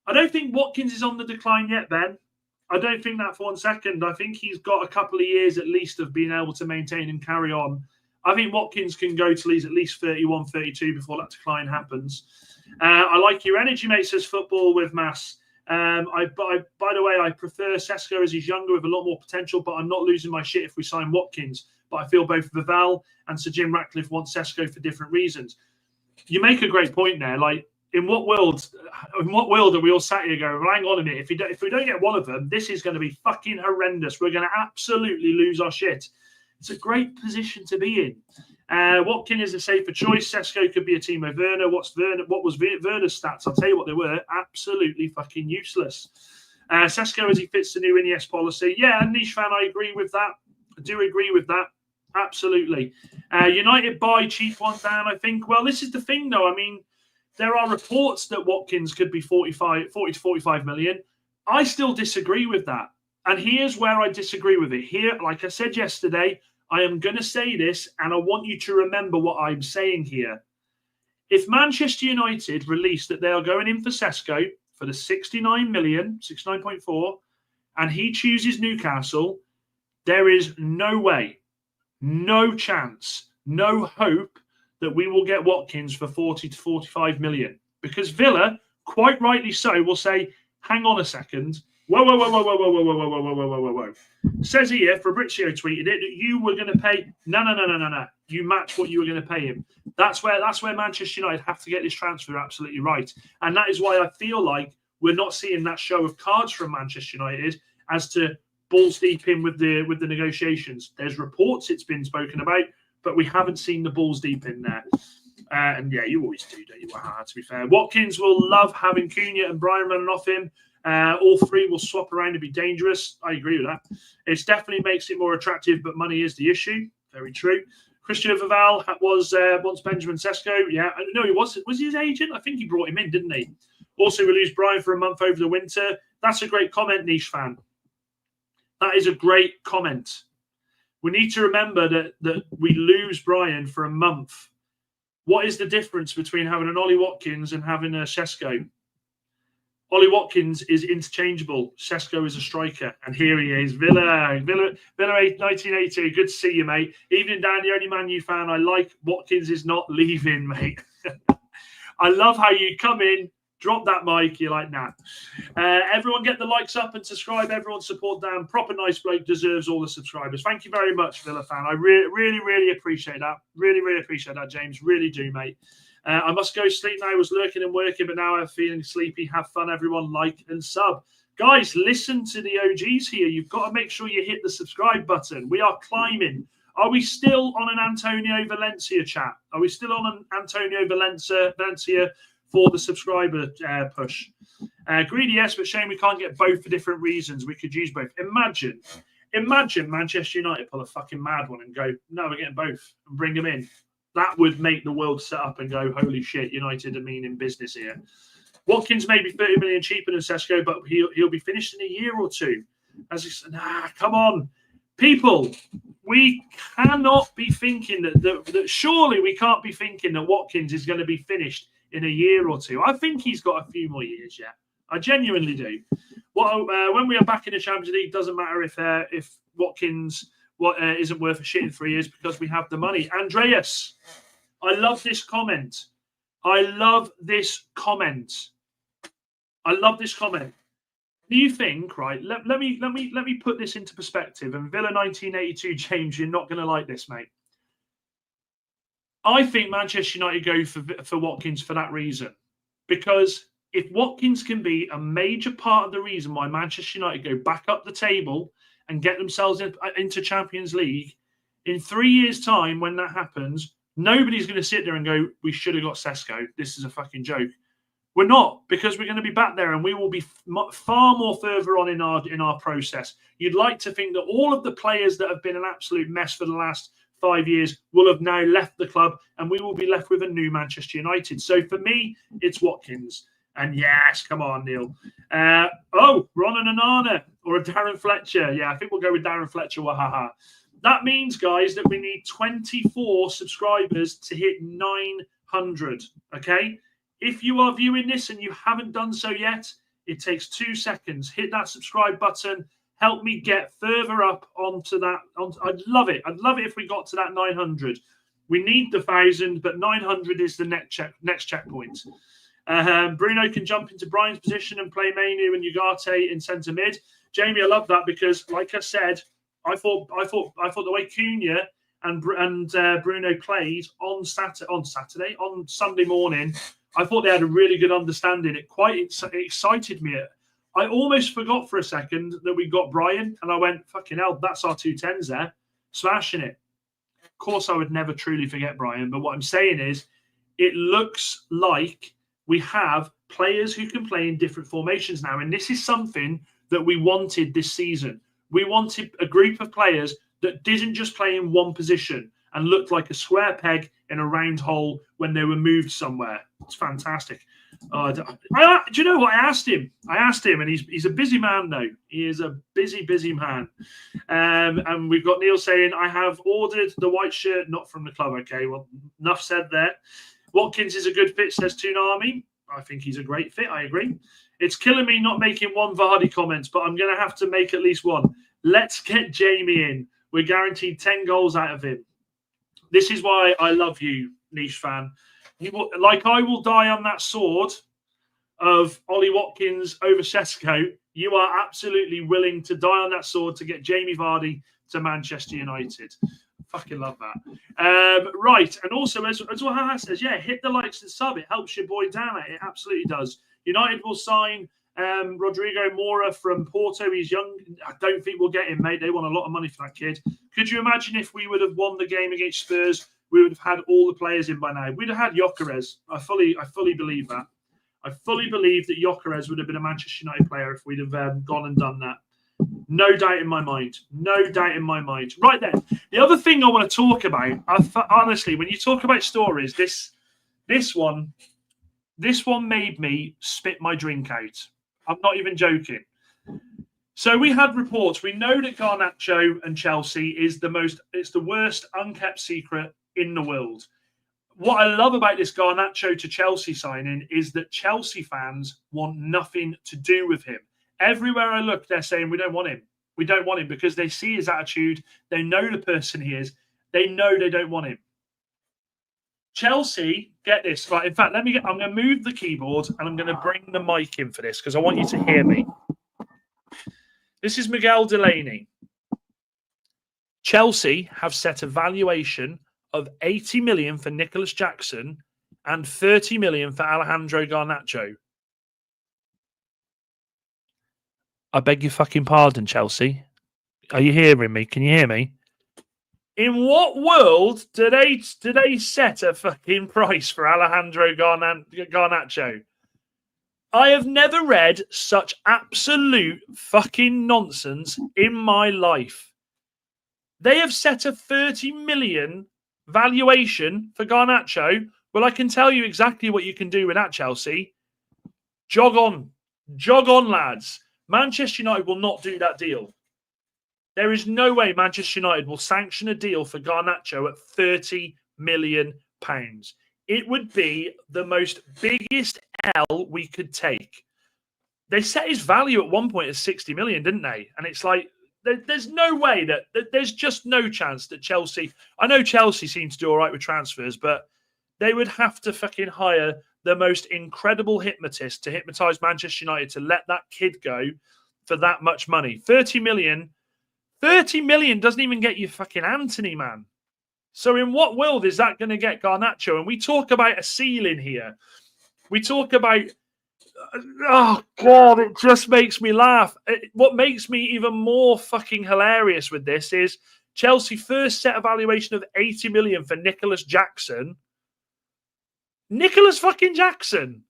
I don't think Watkins is on the decline yet, Ben. I don't think that for 1 second. I think he's got a couple of years at least of being able to maintain and carry on. I think Watkins can go till he's at least 31, 32 before that decline happens. I like your energy, mate, says Football with Mass. By the way, I prefer Cesco as he's younger with a lot more potential, but I'm not losing my shit if we sign Watkins. But I feel both Vival and Sir Jim Ratcliffe want Cesco for different reasons. You make a great point there. Like, in what world are we all sat here going, well, hang on a minute, if we don't get one of them, this is going to be fucking horrendous. We're going to absolutely lose our shit. It's a great position to be in. Watkins is a safer choice. Cesco could be a Timo Werner. What was Werner's stats? I'll tell you what they were. Absolutely fucking useless. Cesco as he fits the new Iniesta policy. Yeah, niche fan, I agree with that. I do agree with that. Absolutely. United buy cheap one down, I think. Well, this is the thing, though. I mean, there are reports that Watkins could be 40 to 45 million. I still disagree with that. And here's where I disagree with it. Here, like I said yesterday, I am going to say this, and I want you to remember what I'm saying here. If Manchester United release that they are going in for Cesco for the 69 million, 69.4, and he chooses Newcastle, there is no way, no chance, no hope that we will get Watkins for 40 to 45 million. Because Villa, quite rightly so, will say, hang on a second. Whoa. Says here, Fabrizio tweeted it, that you were going to pay. No. You match what you were going to pay him. That's where Manchester United have to get this transfer absolutely right. And that is why I feel like we're not seeing that show of cards from Manchester United as to balls deep in with the negotiations. There's reports it's been spoken about, but we haven't seen the balls deep in there. And yeah, you always do, don't you? To be fair, Watkins will love having Cunha and Brian running off him. All three will swap around and be dangerous. I agree with that. It definitely makes it more attractive, but money is the issue. Very true. Christian Vival was once Benjamin Sesko. Yeah, no, he was. Was he his agent? I think he brought him in, didn't he? Also, we lose Brian for a month over the winter. That's a great comment, Niche fan. That is a great comment. We need to remember that we lose Brian for a month. What is the difference between having an Ollie Watkins and having a Cesco? Ollie Watkins is interchangeable. Cesco is a striker. And here he is. Villa 1982. Good to see you, mate. Evening, Dan, the only Man U fan I like. Watkins is not leaving, mate. I love how you come in, drop that mic. You're like, nah. Everyone get the likes up and subscribe. Everyone support Dan. Proper nice bloke, deserves all the subscribers. Thank you very much, Villa fan. I really appreciate that. Really appreciate that, James. Really do, mate. I must go sleep now. I was lurking and working, but now I'm feeling sleepy. Have fun, everyone. Like and sub. Guys, listen to the OGs here. You've got to make sure you hit the subscribe button. We are climbing. Are we still on an Antonio Valencia chat? Are we still on an Antonio Valencia for the subscriber push? Greedy, yes, but shame we can't get both for different reasons. We could use both. Imagine Manchester United pull a fucking mad one and go, no, we're getting both and bring them in. That would make the world set up and go, holy shit, United are mean in business here. Watkins may be 30 million cheaper than Cesco, but he'll be finished in a year or two. As he said, come on. People, we cannot be thinking that surely we can't be thinking that Watkins is going to be finished in a year or two. I think he's got a few more years yet. I genuinely do. When we are back in the Champions League, doesn't matter if Watkins isn't worth a shit in 3 years because we have the money. Andreas, I love this comment. Do you think, right? Let me put this into perspective. And Villa 1982, James, you're not going to like this, mate. I think Manchester United go for Watkins for that reason, because if Watkins can be a major part of the reason why Manchester United go back up the table and get themselves into Champions League, in 3 years' time, when that happens, nobody's going to sit there and go, we should have got Cesco. This is a fucking joke. We're not, because we're going to be back there and we will be far more further on in our process. You'd like to think that all of the players that have been an absolute mess for the last 5 years will have now left the club and we will be left with a new Manchester United. So for me, it's Watkins. And yes, come on, Neil. Ron and Anana or a Darren Fletcher. Yeah, I think we'll go with Darren Fletcher. Wahaha. That means, guys, that we need 24 subscribers to hit 900. Okay? If you are viewing this and you haven't done so yet, it takes 2 seconds. Hit that subscribe button. Help me get further up onto that. I'd love it. I'd love it if we got to that 900. We need the 1,000, but 900 is the next checkpoint. Bruno can jump into Brian's position and play Mainu and Ugarte in centre mid. Jamie, I love that because, like I said, I thought the way Cunha and Bruno played on Sunday morning, I thought they had a really good understanding. It excited me. I almost forgot for a second that we got Brian, and I went, fucking hell, that's our 210s there, smashing it. Of course, I would never truly forget Brian, but what I'm saying is it looks like we have players who can play in different formations now, and this is something that we wanted this season. We wanted a group of players that didn't just play in one position and looked like a square peg in a round hole when they were moved somewhere. It's fantastic. Do you know what? I asked him, and he's a busy man, though. He is a busy man. And we've got Neil saying, I have ordered the white shirt, not from the club. Okay, well, enough said there. Watkins is a good fit, says Toonami. I think he's a great fit. I agree. It's killing me not making one Vardy comments, but I'm going to have to make at least one. Let's get Jamie in. We're guaranteed 10 goals out of him. This is why I love you, niche fan. I will die on that sword of Ollie Watkins over Cesco. You are absolutely willing to die on that sword to get Jamie Vardy to Manchester United. Fucking love that. Right. And also, as Wahaha says, yeah, hit the likes and sub. It helps your boy Dana. It absolutely does. United will sign Rodrigo Mora from Porto. He's young. I don't think we'll get him, mate. They want a lot of money for that kid. Could you imagine if we would have won the game against Spurs? We would have had all the players in by now. We'd have had Gyökeres. I fully believe that. I fully believe that Gyökeres would have been a Manchester United player if we'd have gone and done that. No doubt in my mind. No doubt in my mind. Right then, the other thing I want to talk about, honestly, when you talk about stories, this one made me spit my drink out. I'm not even joking. So we had reports. We know that Garnacho and Chelsea it's the worst unkept secret in the world. What I love about this Garnacho to Chelsea signing is that Chelsea fans want nothing to do with him. Everywhere I look, they're saying, we don't want him. We don't want him because they see his attitude. They know the person he is. They know they don't want him. Chelsea, get this. Right, in fact, I'm going to move the keyboard and I'm going to bring the mic in for this because I want you to hear me. This is Miguel Delaney. Chelsea have set a valuation of 80 million for Nicholas Jackson and 30 million for Alejandro Garnacho. I beg your fucking pardon, Chelsea. Are you hearing me? Can you hear me? In what world do they set a fucking price for Alejandro Garnacho? I have never read such absolute fucking nonsense in my life. They have set a 30 million valuation for Garnacho. Well, I can tell you exactly what you can do with that, Chelsea. Jog on, lads. Manchester United will not do that deal. There is no way Manchester United will sanction a deal for Garnacho at £30 million. It would be the most biggest L we could take. They set his value at one point at 60 million, didn't they? And it's like, there's no way there's just no chance that Chelsea, I know Chelsea seem to do all right with transfers, but they would have to fucking hire the most incredible hypnotist to hypnotize Manchester United to let that kid go for that much money. 30 million doesn't even get you fucking Anthony, man. So in what world is that going to get Garnacho? And we talk about a ceiling here. We talk about, oh God, it just makes me laugh. What makes me even more fucking hilarious with this is Chelsea first set a valuation of 80 million for Nicholas Jackson. Nicholas fucking Jackson.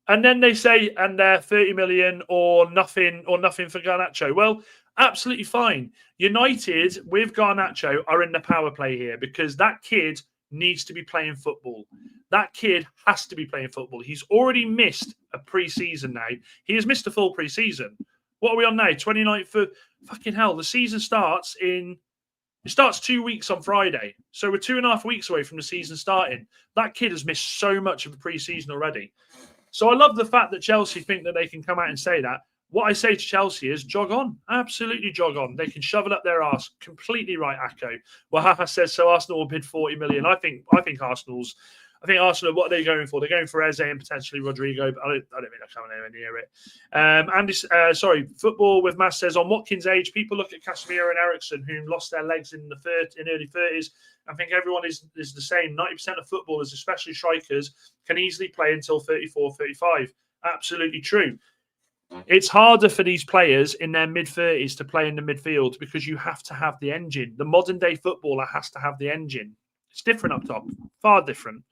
And then they say, and 30 million or nothing for Garnacho. Well, absolutely fine. United with Garnacho are in the power play here because that kid needs to be playing football. That kid has to be playing football. He's already missed a pre-season now. He has missed a full pre-season. What are we on now? 29th of fucking hell. The season starts 2 weeks on Friday. So we're 2.5 weeks away from the season starting. That kid has missed so much of the pre-season already. So I love the fact that Chelsea think that they can come out and say that. What I say to Chelsea is jog on. Absolutely jog on. They can shove it up their arse. Completely right, Akko. Well, Haha says, so Arsenal will bid 40 million. I think Arsenal, what are they going for? They're going for Eze and potentially Rodrigo, but I don't think they're coming anywhere near it. Football with Mass says, on Watkins' age, people look at Casemiro and Eriksen, who lost their legs in early 30s. I think everyone is the same. 90% of footballers, especially strikers, can easily play until 34, 35. Absolutely true. It's harder for these players in their mid-30s to play in the midfield because you have to have the engine. The modern-day footballer has to have the engine. It's different up top. Far different.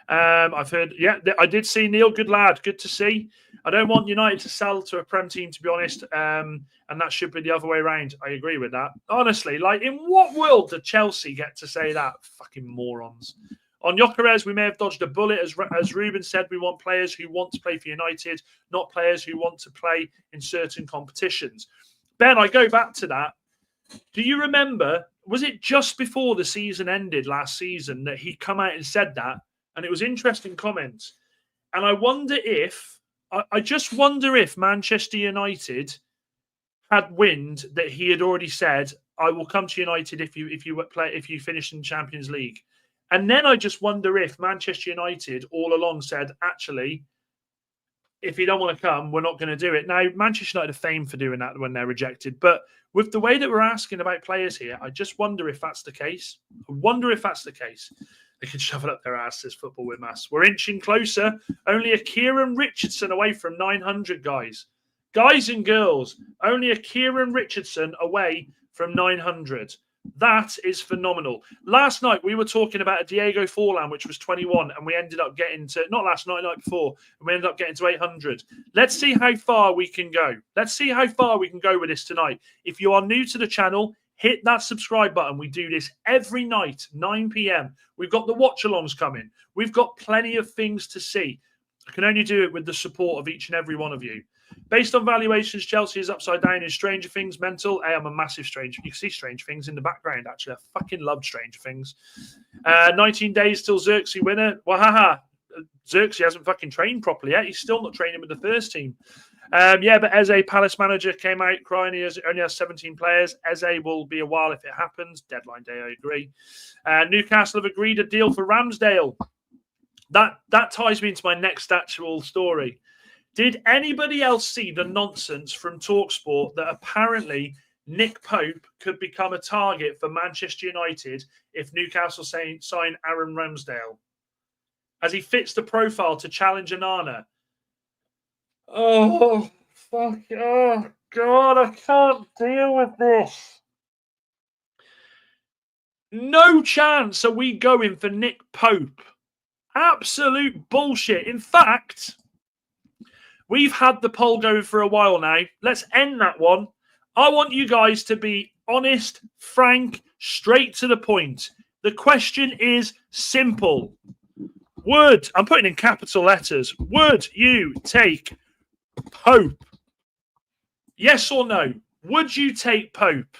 I've heard, I did see Neil. Good lad. Good to see. I don't want United to sell to a Prem team, to be honest, and that should be the other way around. I agree with that. Honestly, like, in what world did Chelsea get to say that? Fucking morons. On Gyökeres, we may have dodged a bullet. As Ruben said, we want players who want to play for United, not players who want to play in certain competitions. Ben, I go back to that. Do you remember, was it just before the season ended last season that he come out and said that? And it was interesting comments. And I just wonder if Manchester United had wind that he had already said, I will come to United if you finish in Champions League. And then I just wonder if Manchester United all along said, actually, if you don't want to come, we're not going to do it. Now, Manchester United are famed for doing that when they're rejected. But with the way that we're asking about players here, I just wonder if that's the case. I wonder if that's the case. They can shove it up their ass, this football with mass. We're inching closer. Only a Kieran Richardson away from 900, guys. Guys and girls, only a Kieran Richardson away from 900. That is phenomenal. Last night, we were talking about a Diego Forlan, which was 21, and we ended up getting to, not last night, night before, and we ended up getting to 800. Let's see how far we can go. Let's see how far we can go with this tonight. If you are new to the channel, hit that subscribe button. We do this every night, 9 p.m. We've got the watch-alongs coming. We've got plenty of things to see. I can only do it with the support of each and every one of you. Based on valuations, Chelsea is upside down in Stranger Things mental. Hey, I'm a massive Stranger. You can see Stranger Things in the background, actually. I fucking love Stranger Things. 19 days till Xerxes winner. Wahaha. Xerxes hasn't fucking trained properly yet. He's still not training with the first team. Yeah, but Eze, Palace manager, came out crying. He only has 17 players. Eze will be a while if it happens. Deadline day, I agree. Newcastle have agreed a deal for Ramsdale. That ties me into my next actual story. Did anybody else see the nonsense from TalkSport that apparently Nick Pope could become a target for Manchester United if Newcastle sign Aaron Ramsdale? As he fits the profile to challenge Onana. Oh, fuck. Oh, God, I can't deal with this. No chance are we going for Nick Pope. Absolute bullshit. In fact, we've had the poll going for a while now. Let's end that one. I want you guys to be honest, frank, straight to the point. The question is simple. I'm putting in capital letters, would you take Pope? Yes or no? Would you take Pope?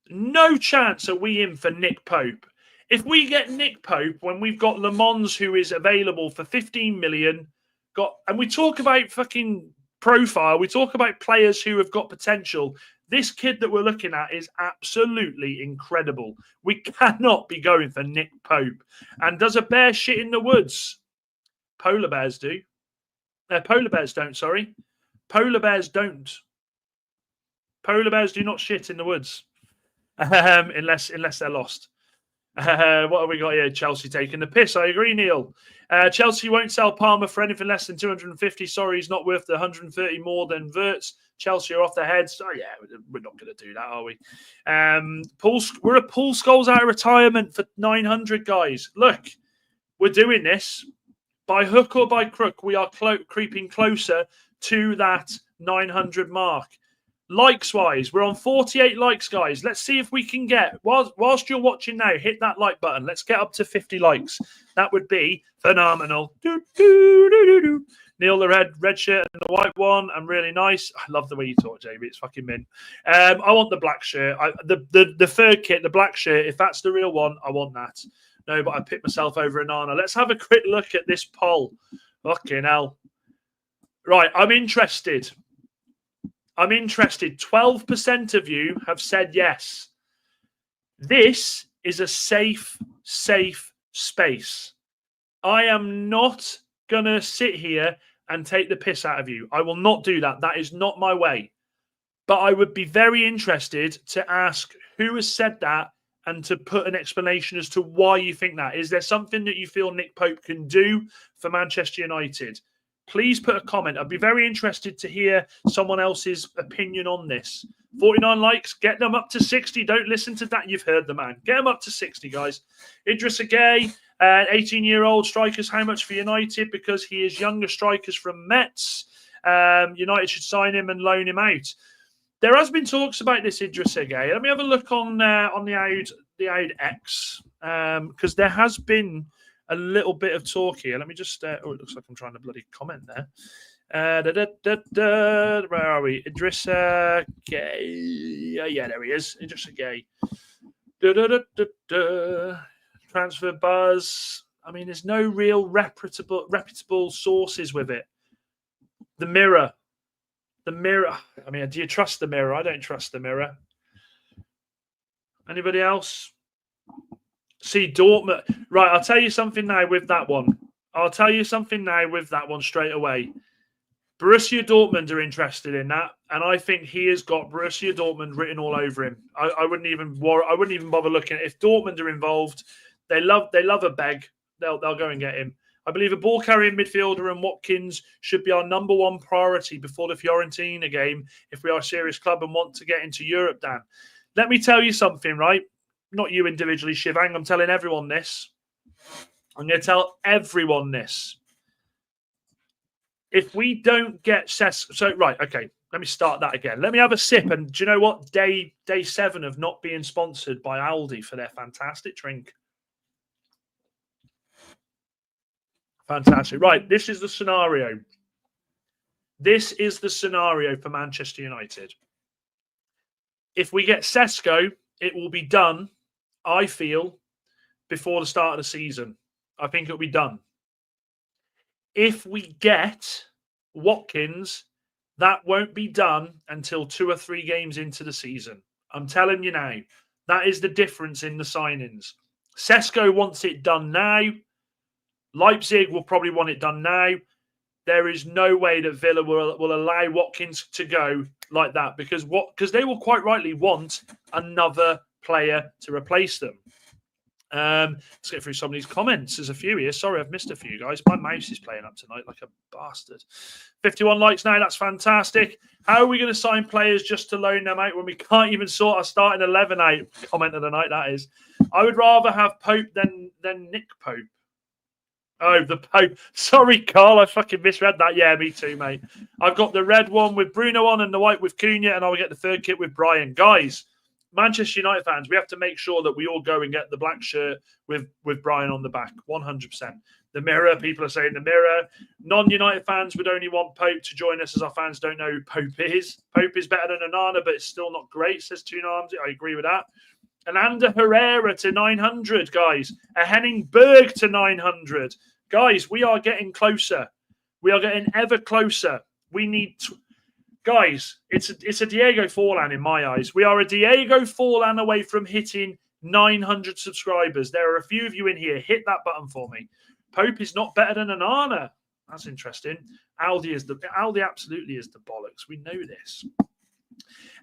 No chance are we in for Nick Pope. If we get Nick Pope when we've got Le Mans, who is available for 15 million, and we talk about fucking profile, we talk about players who have got potential. This kid that we're looking at is absolutely incredible. We cannot be going for Nick Pope. And does a bear shit in the woods? Polar bears do. Polar bears don't, sorry. Polar bears don't. Polar bears do not shit in the woods. Unless they're lost. What have we got here? Chelsea taking the piss. I agree, Neil. Chelsea won't sell Palmer for anything less than 250. Sorry, he's not worth the 130 more than Wirtz. Chelsea are off their heads. Oh, yeah, we're not going to do that, are we? We're a Paul Scholes out of retirement for 900, guys. Look, we're doing this. By hook or by crook, we are creeping closer to that 900 mark. Likes-wise, we're on 48 likes, guys. Let's see if we can get, whilst you're watching now, hit that like button. Let's get up to 50 likes. That would be phenomenal. Neil, the red shirt and the white one. I'm really nice. I love the way you talk, Jamie. It's fucking mint. I want the black shirt. The third kit, the black shirt, if that's the real one, I want that. No, but I picked myself over Onana. Let's have a quick look at this poll. Fucking hell. Right, I'm interested. 12% of you have said yes. This is a safe space. I am not going to sit here and take the piss out of you. I will not do that. That is not my way. But I would be very interested to ask who has said that and to put an explanation as to why you think that. Is there something that you feel Nick Pope can do for Manchester United? Please put a comment. I'd be very interested to hear someone else's opinion on this. 49 likes. Get them up to 60. Don't listen to that. You've heard the man. Get them up to 60, guys. Idrissa Gueye, 18-year-old strikers. How much for United? Because he is younger strikers from Metz. United should sign him and loan him out. There has been talks about this Idrissa Gueye. Let me have a look on the Aud X. because there has been a little bit of talk here. Let me just. Oh, it looks like I'm trying to bloody comment there. Where are we? Idrissa Gay. Yeah, there he is. Idrissa Gay. Transfer buzz. I mean, there's no real reputable sources with it. The Mirror. The Mirror. I mean, do you trust the Mirror? I don't trust the Mirror. Anybody else? See, Dortmund. Right, I'll tell you something now with that one. Straight away. Borussia Dortmund are interested in that, and I think he has got Borussia Dortmund written all over him. I wouldn't even bother looking at it. If Dortmund are involved, they love a beg. They'll go and get him. I believe a ball-carrying midfielder and Watkins should be our number one priority before the Fiorentina game if we are a serious club and want to get into Europe, Dan. Let me tell you something, right? Not you individually, Shivang. I'm telling everyone this. I'm going to tell everyone this. If we don't get Sesko... So, right, okay. Let me start that again. Let me have a sip. And do you know what? Day 7 of not being sponsored by Aldi for their fantastic drink. Fantastic. Right, this is the scenario. This is the scenario for Manchester United. If we get Cesco, it will be done, I feel, before the start of the season. I think it'll be done. If we get Watkins, that won't be done until 2 or 3 games into the season. I'm telling you now, that is the difference in the signings. Cesco wants it done now. Leipzig will probably want it done now. There is no way that Villa will allow Watkins to go like that because they will quite rightly want another player to replace them. Let's get through some of these comments. There's a few here. Sorry, I've missed a few, guys. My mouse is playing up tonight like a bastard. 51 likes now. That's fantastic. How are we going to sign players just to loan them out when we can't even sort our starting 11 out? Comment of the night, that is. I would rather have Pope than Nick Pope. Oh, the Pope. Sorry, Carl. I fucking misread that. Yeah, me too, mate. I've got the red one with Bruno on and the white with Cunha, and I will get the third kit with Brian. Guys, Manchester United fans, we have to make sure that we all go and get the black shirt with Brian on the back. 100%. The Mirror. People are saying the Mirror. Non-United fans would only want Pope to join us as our fans don't know who Pope is. Pope is better than Onana, but it's still not great, says Toon Arms. I agree with that. An Ander Herrera to 900, guys. A Henning Berg to 900. Guys, we are getting closer. We are getting ever closer. We need... Guys, it's a Diego Forlan in my eyes. We are a Diego Forlan away from hitting 900 subscribers. There are a few of you in here. Hit that button for me. Pope is not better than Onana. That's interesting. Aldi absolutely is the bollocks. We know this.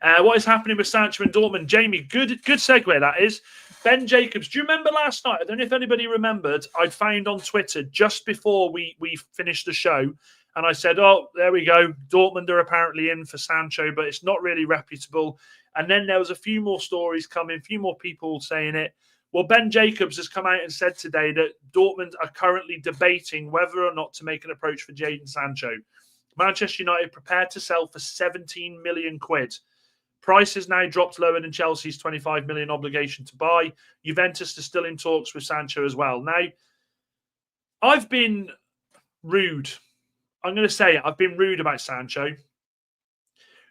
What is happening with Sancho and Dortmund? Jamie, good segue that is. Ben Jacobs, do you remember last night? I don't know if anybody remembered. I'd found on Twitter just before we finished the show, and I said, oh, there we go. Dortmund are apparently in for Sancho, but it's not really reputable. And then there was a few more stories coming, a few more people saying it. Well, Ben Jacobs has come out and said today that Dortmund are currently debating whether or not to make an approach for Jadon Sancho. Manchester United prepared to sell for 17 million quid. Price has now dropped lower than Chelsea's 25 million obligation to buy. Juventus are still in talks with Sancho as well. Now, I've been rude. I'm going to say it. I've been rude about Sancho,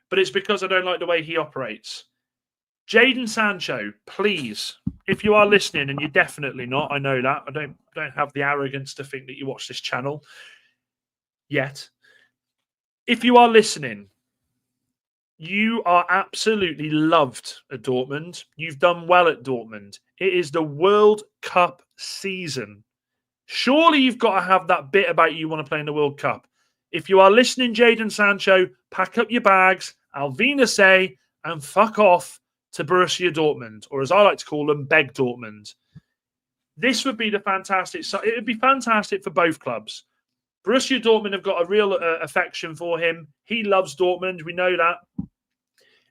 but it's because I don't like the way he operates. Jadon Sancho, please, if you are listening, and you're definitely not, I know that. I don't have the arrogance to think that you watch this channel yet. If you are listening, you are absolutely loved at Dortmund. You've done well at Dortmund. It is the World Cup season. Surely you've got to have that bit about you want to play in the World Cup. If you are listening, Jadon Sancho, pack up your bags, Alvina say, and fuck off to Borussia Dortmund, or as I like to call them, Beg Dortmund. This would be the fantastic. So it would be fantastic for both clubs. Borussia Dortmund have got a real affection for him. He loves Dortmund. We know that.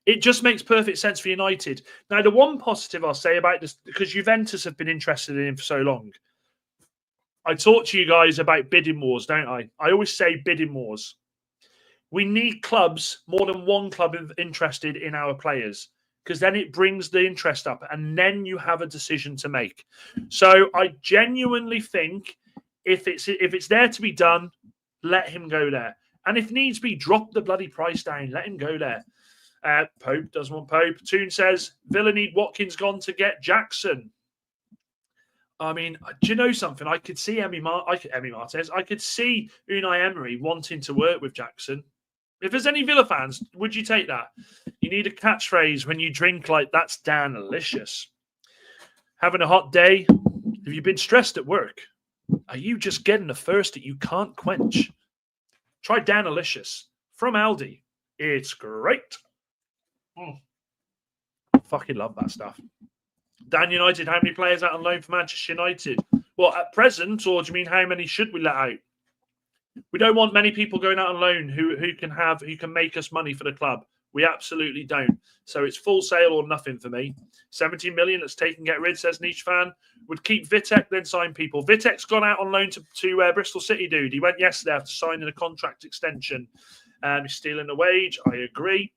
It just makes perfect sense for United. Now, the one positive I'll say about this, because Juventus have been interested in him for so long. I talk to you guys about bidding wars, don't I? I always say bidding wars. We need clubs, more than one club interested in our players. because then it brings the interest up and then you have a decision to make. So I genuinely think if it's there to be done, let him go there. And if needs be, drop the bloody price down. Let him go there. Pope doesn't want Pope. Toon says, Villa need Watkins gone to get Jackson. I mean, do you know something? I could see Emi Martinez. I could see Unai Emery wanting to work with Jackson. If there's any Villa fans, would you take that? You need a catchphrase when you drink like that's delicious. Having a hot day? Have you been stressed at work? Are you just getting a thirst that you can't quench? Try Danalicious from Aldi. It's great. Fucking love that stuff. Dan United, how many players out on loan for Manchester United? Well, at present, or do you mean how many should we let out? We don't want many people going out on loan who can make us money for the club. We absolutely don't. So it's full sale or nothing for me. 17 million, let's take and get rid, says Niche Fan. Would keep Vitek, then sign people. Vitek's gone out on loan to Bristol City, dude. He went yesterday after signing a contract extension. He's stealing the wage. I agree.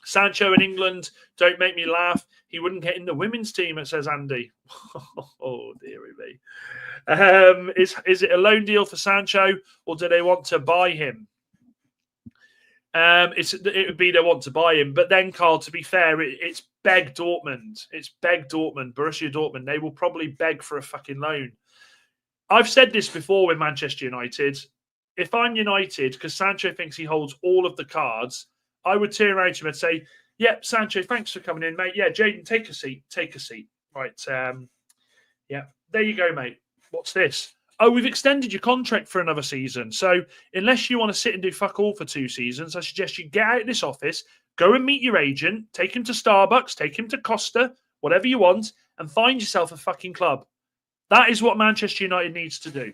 Sancho in England, don't make me laugh. He wouldn't get in the women's team, it says Andy. Oh, dearie me. Is it a loan deal for Sancho, or do they want to buy him? It would be they want to buy him. But then, Carl, to be fair, it's beg Dortmund. It's beg Dortmund, Borussia Dortmund. They will probably beg for a fucking loan. I've said this before with Manchester United. If I'm United, because Sancho thinks he holds all of the cards, I would turn around to him and say, "Yep, Sancho, thanks for coming in, mate. Yeah, Jaden, take a seat. Take a seat. Right. Yeah, there you go, mate. What's this? Oh, we've extended your contract for another season. So unless you want to sit and do fuck all for 2 seasons, I suggest you get out of this office, go and meet your agent, take him to Starbucks, take him to Costa, whatever you want, and find yourself a fucking club." That is what Manchester United needs to do.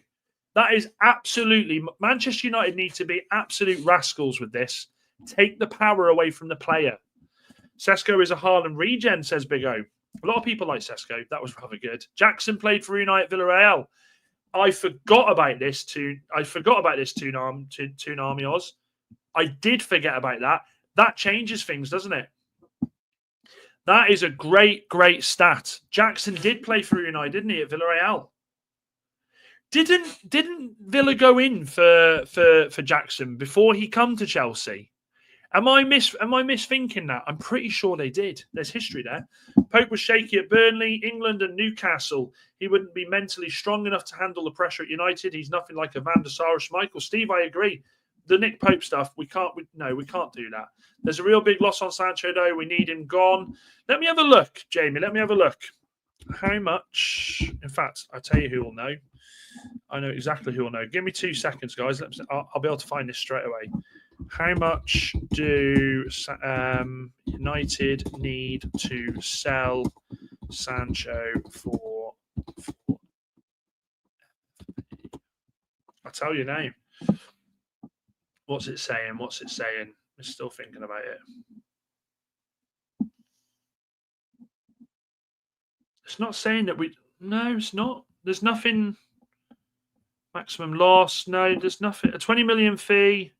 That is absolutely... Manchester United need to be absolute rascals with this. Take the power away from the player. Cesco is a Haaland regen, says Big O. A lot of people like Cesco. That was rather good. Jackson played for Unai at Villarreal. I forgot about this Toonami Oz. I did forget about that. That changes things, doesn't it? That is a great, great stat. Jackson did play for Unai, didn't he, at Villarreal? Didn't Villa go in for Jackson before he come to Chelsea? Am I misthinking that? I'm pretty sure they did. There's history there. Pope was shaky at Burnley, England, and Newcastle. He wouldn't be mentally strong enough to handle the pressure at United. He's nothing like a Van der Sar or Schmeichel. Steve, I agree. The Nick Pope stuff, we can't do that. There's a real big loss on Sancho, though. We need him gone. Let me have a look, Jamie. Let me have a look. How much? In fact, I'll tell you who will know. I know exactly who will know. Give me 2 seconds, guys. I'll be able to find this straight away. How much do United need to sell Sancho for? I'll tell you now. What's it saying? I'm still thinking about it. It's not saying that we... No, it's not. There's nothing... Maximum loss. No, there's nothing. A 20 million fee.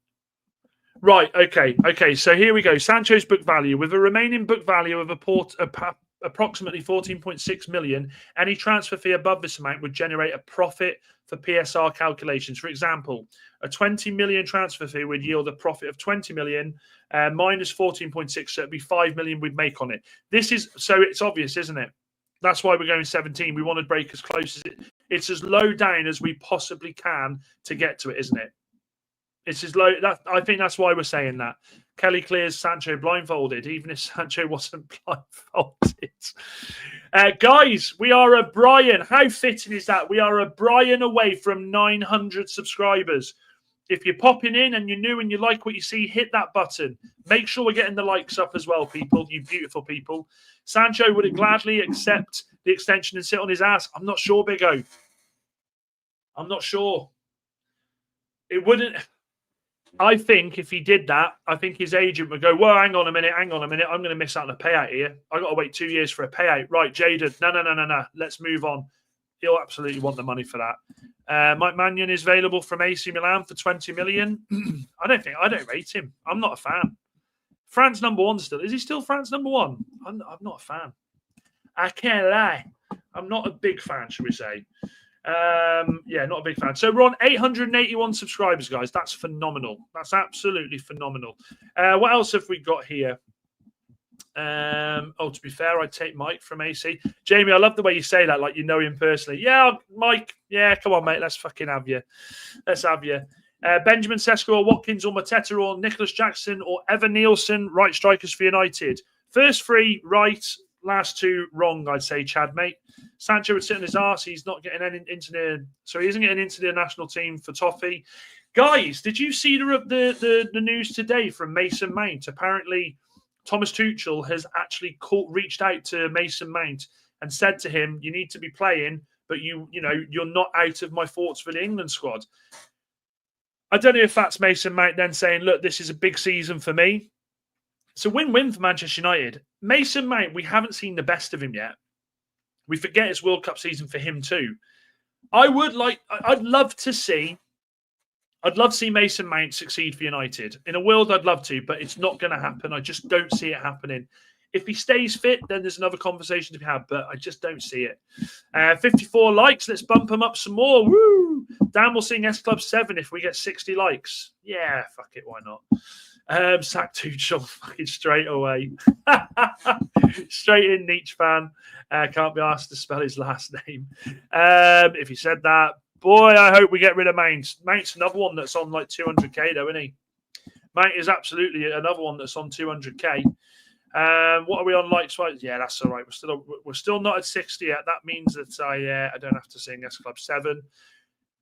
Right, okay. So here we go. Sancho's book value. With a remaining book value of approximately 14.6 million, any transfer fee above this amount would generate a profit for PSR calculations. For example, a 20 million transfer fee would yield a profit of 20 million minus 14.6, so it'd be 5 million we'd make on it. So it's obvious, isn't it? That's why we're going 17. We want to break as close as it's as low down as we possibly can to get to it, isn't it? It's as low. I think that's why we're saying that. Kelly clears Sancho blindfolded, even if Sancho wasn't blindfolded. Guys, we are a Brian. How fitting is that? We are a Brian away from 900 subscribers. If you're popping in and you're new and you like what you see, hit that button. Make sure we're getting the likes up as well, people, you beautiful people. Sancho, would it gladly accept the extension and sit on his ass? I'm not sure, Big O. I'm not sure. It wouldn't... I think if he did that, I think his agent would go, well, hang on a minute. I'm going to miss out on a payout here. I've got to wait 2 years for a payout. Right, Jaded. No. Let's move on. He'll absolutely want the money for that. Mike Mannion is available from AC Milan for 20 million. I don't rate him. I'm not a fan. France number one still. Is he still France number one? I'm not a fan. I can't lie. I'm not a big fan, shall we say. Yeah, not a big fan. So we're on 881 subscribers, guys. That's phenomenal. That's absolutely phenomenal. What else have we got here? To be fair, I'd take Mike from AC. Jamie, I love the way you say that, like you know him personally. Yeah, Mike. Yeah, come on, mate. Let's fucking have you. Let's have you. Benjamin Sesko or Watkins or Mateta or Nicholas Jackson or Evan Nielsen, right strikers for United. First three, right. Last two, wrong, I'd say, Chad, mate. Sancho would sit on his arse. He's not getting into he isn't getting into the national team for Toffee. Guys, did you see the news today from Mason Mount? Apparently, Thomas Tuchel has actually reached out to Mason Mount and said to him, "You need to be playing, but you're not out of my thoughts for the England squad." I don't know if that's Mason Mount then saying, "Look, this is a big season for me." It's a win-win for Manchester United. Mason Mount, we haven't seen the best of him yet. We forget it's World Cup season for him too. I'd love to see Mason Mount succeed for United. In a world, I'd love to, but it's not going to happen. I just don't see it happening. If he stays fit, then there's another conversation to be had, but I just don't see it. 54 likes. Let's bump him up some more. Woo! Dan will sing S Club 7 if we get 60 likes. Yeah, fuck it. Why not? Sack Tuchel fucking straight away. Straight in, Nietzsche fan. Can't be asked to spell his last name. If he said that, boy, I hope we get rid of Mount. Mount's another one that's on like 200k though, isn't he? Mount is absolutely another one that's on 200k. What are we on likes? Yeah, that's all right. We're still not at 60 yet. That means that I don't have to sing S Club 7.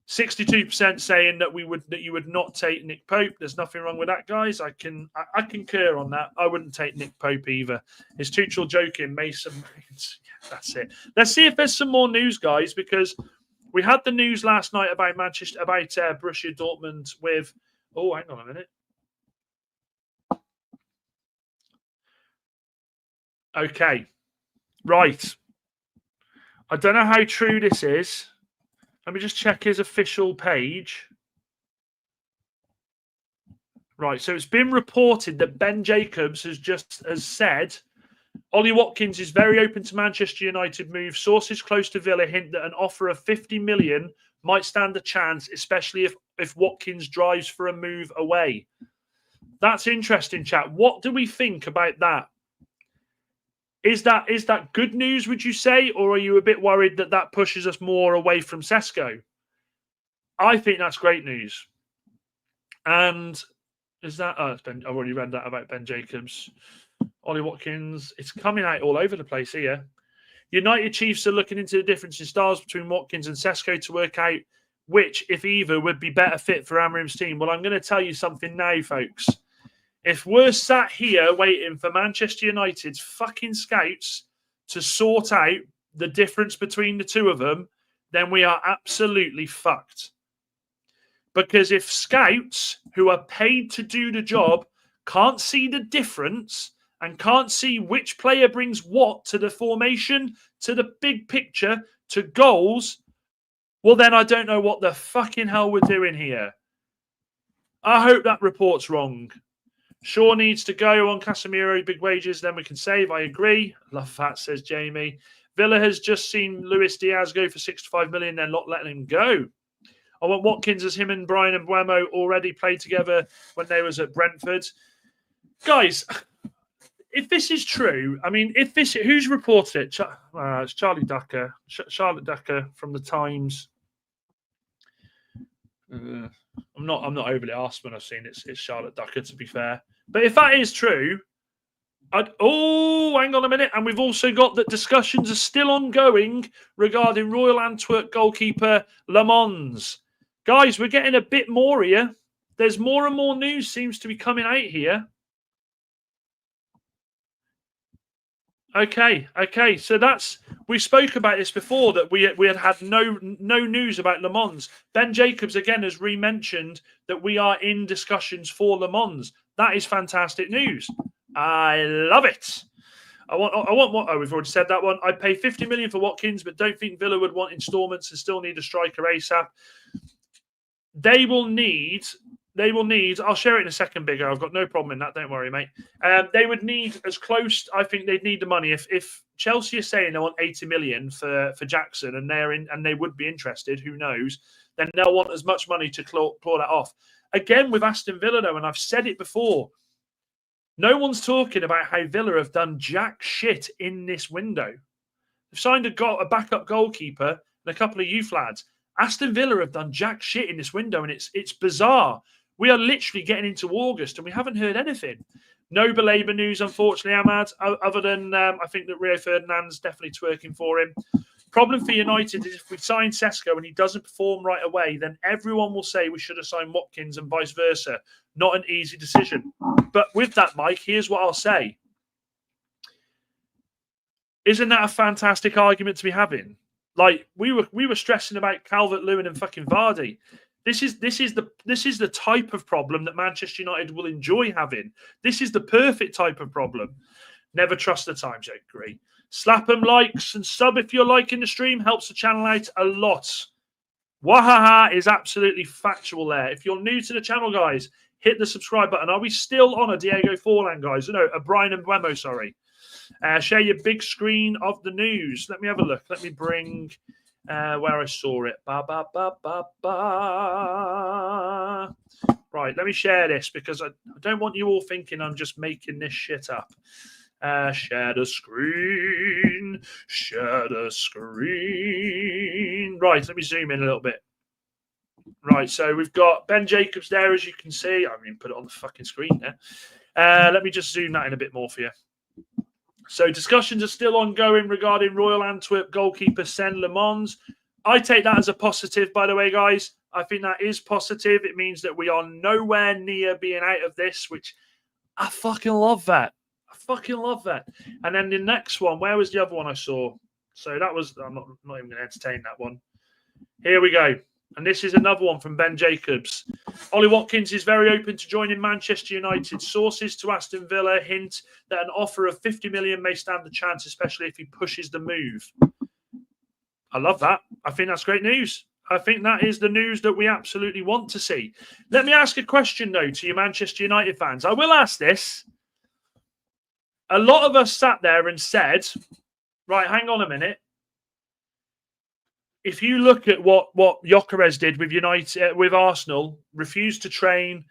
62% saying that you would not take Nick Pope. There's nothing wrong with that, guys. I concur on that. I wouldn't take Nick Pope either. Is Tuchel joking? Mason Mount. Yeah, that's it. Let's see if there's some more news, guys, because we had the news last night about Borussia Dortmund with. Oh, hang on a minute. Okay, right. I don't know how true this is. Let me just check his official page. Right, so it's been reported that Ben Jacobs has said Ollie Watkins is very open to Manchester United move. Sources close to Villa hint that an offer of 50 million might stand a chance, especially if Watkins drives for a move away. That's interesting, chat. What do we think about that? Is that good news, would you say, or are you a bit worried that pushes us more away from Cesco? I think that's great news. And is that... I've already read that about Ben Jacobs. Ollie Watkins. It's coming out all over the place here. United Chiefs are looking into the difference in styles between Watkins and Cesco to work out which, if either, would be better fit for Amorim's team. Well, I'm going to tell you something now, folks. If we're sat here waiting for Manchester United's fucking scouts to sort out the difference between the two of them, then we are absolutely fucked. Because if scouts who are paid to do the job can't see the difference and can't see which player brings what to the formation, to the big picture, to goals, well, then I don't know what the fucking hell we're doing here. I hope that report's wrong. Shaw needs to go on Casemiro, big wages, then we can save. I agree. Love that, says Jamie. Villa has just seen Luis Diaz go for 65 million, then not letting him go. I want Watkins as him and Brian and Buemo already played together when they was at Brentford. Guys, if this is true, I mean, who's reported it? It's Charlie Ducker, Charlotte Ducker from the Times. I'm not overly arsed when I've seen it's Charlotte Ducker, to be fair. But if that is true, hang on a minute. And we've also got that discussions are still ongoing regarding Royal Antwerp goalkeeper Le Mans. Guys, we're getting a bit more here. There's more and more news seems to be coming out here. Okay. So we spoke about this before, that we had no news about Le Mans. Ben Jacobs again has re-mentioned that we are in discussions for Le Mans. That is fantastic news. I love it. I want what? Oh, we've already said that one. I'd pay 50 million for Watkins, but don't think Villa would want installments and still need a striker ASAP. They will need They will need, I'll share it in a second, Bigger. I've got no problem in that. Don't worry, mate. They would need as close, I think they'd need the money. If Chelsea are saying they want 80 million for Jackson and they would be interested, who knows, then they'll want as much money to claw that off. Again, with Aston Villa, though, and I've said it before, no one's talking about how Villa have done jack shit in this window. They've signed a backup goalkeeper and a couple of youth lads. Aston Villa have done jack shit in this window, and it's bizarre. We are literally getting into August, and we haven't heard anything. No Belabor news, unfortunately, Ahmad, other than I think that Rio Ferdinand's definitely twerking for him. Problem for United is if we sign Cesco and he doesn't perform right away, then everyone will say we should have signed Watkins and vice versa. Not an easy decision. But with that, Mike, here's what I'll say. Isn't that a fantastic argument to be having? Like we were stressing about Calvert-Lewin and fucking Vardy. This is the type of problem that Manchester United will enjoy having. This is the perfect type of problem. Never trust the times, I agree. Slap them likes and sub if you're liking the stream. Helps the channel out a lot. Wahaha is absolutely factual there. If you're new to the channel, guys, hit the subscribe button. Are we still on a Diego Forlan, guys? No, a Brian Mbuemo, sorry. Share your big screen of the news. Let me have a look. Let me bring where I saw it. Right, let me share this because I don't want you all thinking I'm just making this shit up. Share the screen. Share the screen. Right, let me zoom in a little bit. Right, so we've got Ben Jacobs there, as you can see. I mean, put it on the fucking screen there. Let me just zoom that in a bit more for you. So discussions are still ongoing regarding Royal Antwerp goalkeeper Sen Lemons. I take that as a positive, by the way, guys. I think that is positive. It means that we are nowhere near being out of this, which I fucking love that. I fucking love that. And then the next one, where was the other one I saw? So that was, I'm not even going to entertain that one. Here we go. And this is another one from Ben Jacobs. Ollie Watkins is very open to joining Manchester United. Sources to Aston Villa hint that an offer of 50 million may stand the chance, especially if he pushes the move. I love that. I think that's great news. I think that is the news that we absolutely want to see. Let me ask a question, though, to you Manchester United fans. I will ask this. A lot of us sat there and said, right, hang on a minute. If you look at what Gyökeres did with United, with Arsenal, refused to train,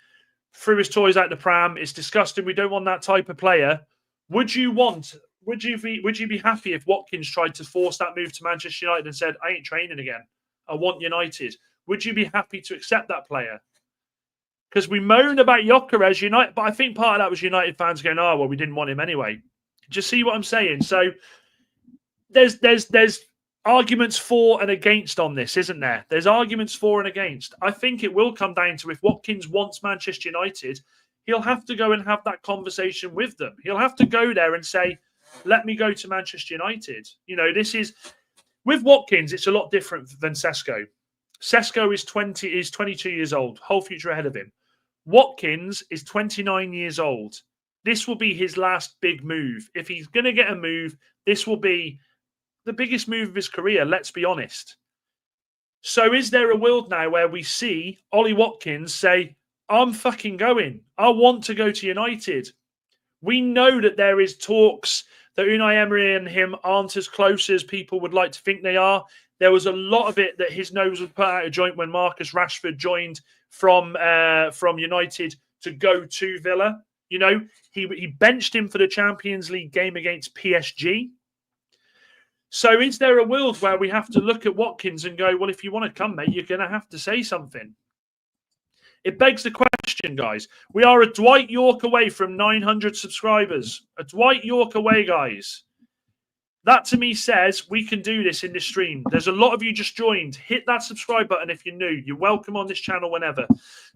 threw his toys out the pram, it's disgusting. We don't want that type of player. Would you be happy if Watkins tried to force that move to Manchester United and said, I ain't training again. I want United. Would you be happy to accept that player? Because we moan about Gyökeres, United, but I think part of that was United fans going, oh, well, we didn't want him anyway. Do you see what I'm saying? So there's arguments for and against on this, isn't there? There's arguments for and against. I think it will come down to if Watkins wants Manchester United, he'll have to go and have that conversation with them. He'll have to go there and say, let me go to Manchester United. You know, this is... With Watkins, it's a lot different than Sesko. Sesko is 22 years old, whole future ahead of him. Watkins is 29 years old. This will be his last big move. If he's going to get a move, this will be the biggest move of his career, let's be honest. So is there a world now where we see Ollie Watkins say, I'm fucking going. I want to go to United. We know that there is talks that Unai Emery and him aren't as close as people would like to think they are. There was a lot of it that his nose was put out of joint when Marcus Rashford joined from United to go to Villa. You know, he benched him for the Champions League game against PSG. So is there a world where we have to look at Watkins and go, well, if you want to come, mate, you're going to have to say something? It begs the question, guys. We are a Dwight York away from 900 subscribers. A Dwight York away, guys. That to me says we can do this in this stream. There's a lot of you just joined. Hit that subscribe button if you're new. You're welcome on this channel whenever.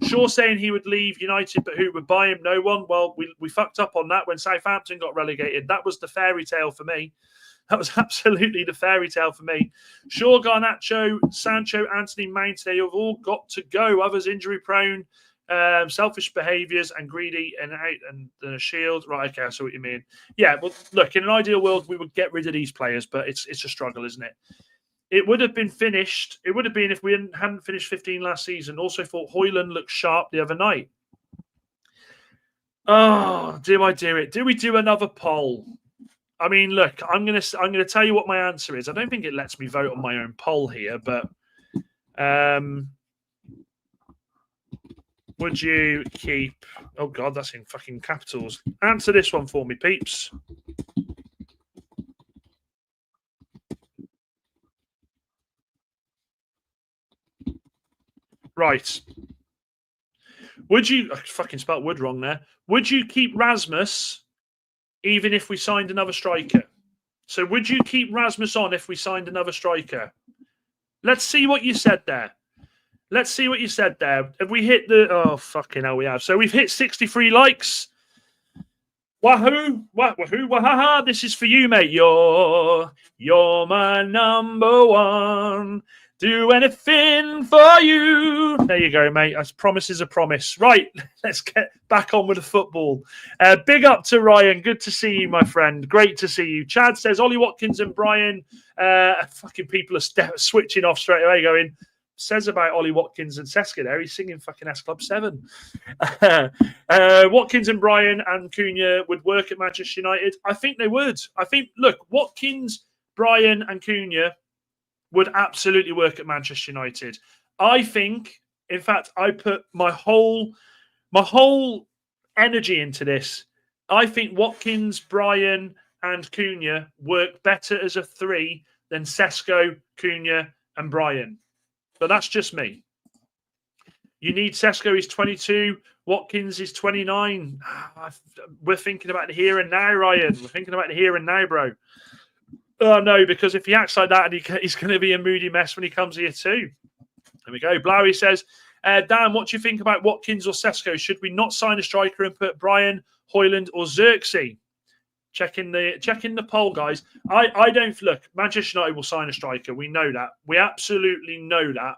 Shaw saying he would leave United, but who would buy him? No one. Well, we fucked up on that when Southampton got relegated. That was the fairy tale for me. That was absolutely the fairy tale for me. Shaw, Garnacho, Sancho, Anthony, Mount, they have all got to go. Others injury prone, selfish behaviours and greedy and out and the shield. Right, okay, I see what you mean. Yeah, well, look, in an ideal world, we would get rid of these players, but it's a struggle, isn't it? It would have been finished. It would have been if we hadn't finished 15 last season. Also thought Højlund looked sharp the other night. Oh, do I do it? Do we do another poll? I mean, look, I'm gonna tell you what my answer is. I don't think it lets me vote on my own poll here, but would you keep? Oh God, that's in fucking capitals. Answer this one for me, peeps. Right. Would you? I fucking spelt would wrong there. Would you keep Rasmus even if we signed another striker? So would you keep Rasmus on if we signed another striker? Let's see what you said there. Let's see what you said there. Have we hit the... Oh, fucking hell, we have. So we've hit 63 likes. Wahoo! Wahoo! Wahaha! This is for you, mate. You're my number one. Do anything for you. There you go, mate. As promise is a promise. Right, let's get back on with the football. Big up to Ryan. Good to see you, my friend. Great to see you. Chad says Ollie Watkins and Brian. Fucking people are switching off straight away going, says about Ollie Watkins and Cesco there. He's singing fucking S Club 7. Watkins and Brian and Cunha would work at Manchester United. I think they would. I think, look, Watkins, Brian and Cunha would absolutely work at Manchester United. I think, in fact, I put my whole energy into this. I think Watkins, Brian, and Cunha work better as a three than Sesko, Cunha, and Brian. But that's just me. You need Cesco, he's 22. Watkins is 29. We're thinking about the here and now, Ryan. We're thinking about the here and now, bro. Oh, no, because if he acts like that, he's going to be a moody mess when he comes here too. There we go. Blowery says, Dan, what do you think about Watkins or Cesco? Should we not sign a striker and put Brian, Højlund or Xerxes? Checking the poll, guys. I don't look. Manchester United will sign a striker. We know that. We absolutely know that.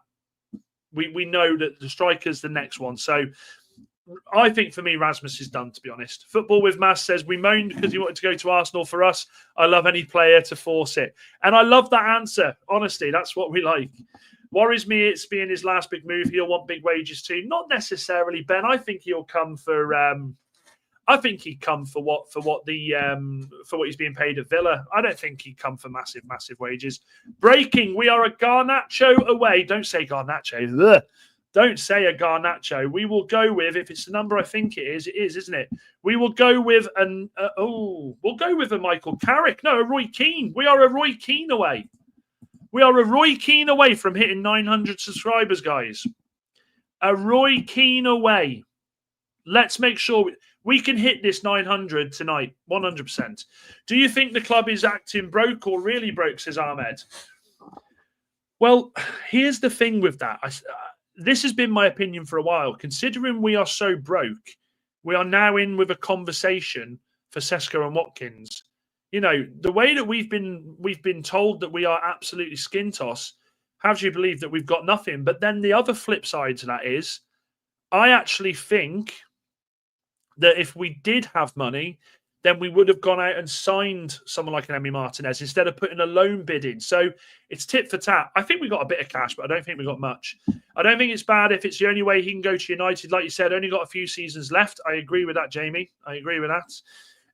We know that the striker's the next one. So I think for me, Rasmus is done, to be honest. Football with Mass says, we moaned because he wanted to go to Arsenal. For us, I love any player to force it. And I love that answer. Honestly, that's what we like. Worries me it's being his last big move. He'll want big wages too. Not necessarily, Ben. I think he'll come for... I think he'd come for what he's being paid at Villa. I don't think he'd come for massive wages. Breaking, we are a Garnacho away. Don't say Garnacho. Ugh. Don't say a Garnacho. We will go with, if it's the number I think it is, isn't it? We will go with we'll go with a Michael Carrick. No, a Roy Keane. We are a Roy Keane away. We are a Roy Keane away from hitting 900 subscribers, guys. A Roy Keane away. Let's make sure we can hit this 900 tonight, 100%. Do you think the club is acting broke or really broke, says Ahmed? Well, here's the thing with that. This has been my opinion for a while. Considering we are so broke, we are now in with a conversation for Cesco and Watkins. You know, the way that we've been told that we are absolutely skin toss, how do you believe that we've got nothing? But then the other flip side to that is, I actually think that if we did have money, then we would have gone out and signed someone like an Emi Martinez instead of putting a loan bid in. So it's tit for tat. I think we got a bit of cash, but I don't think we got much. I don't think it's bad if it's the only way he can go to United. Like you said, only got a few seasons left. I agree with that, Jamie. I agree with that.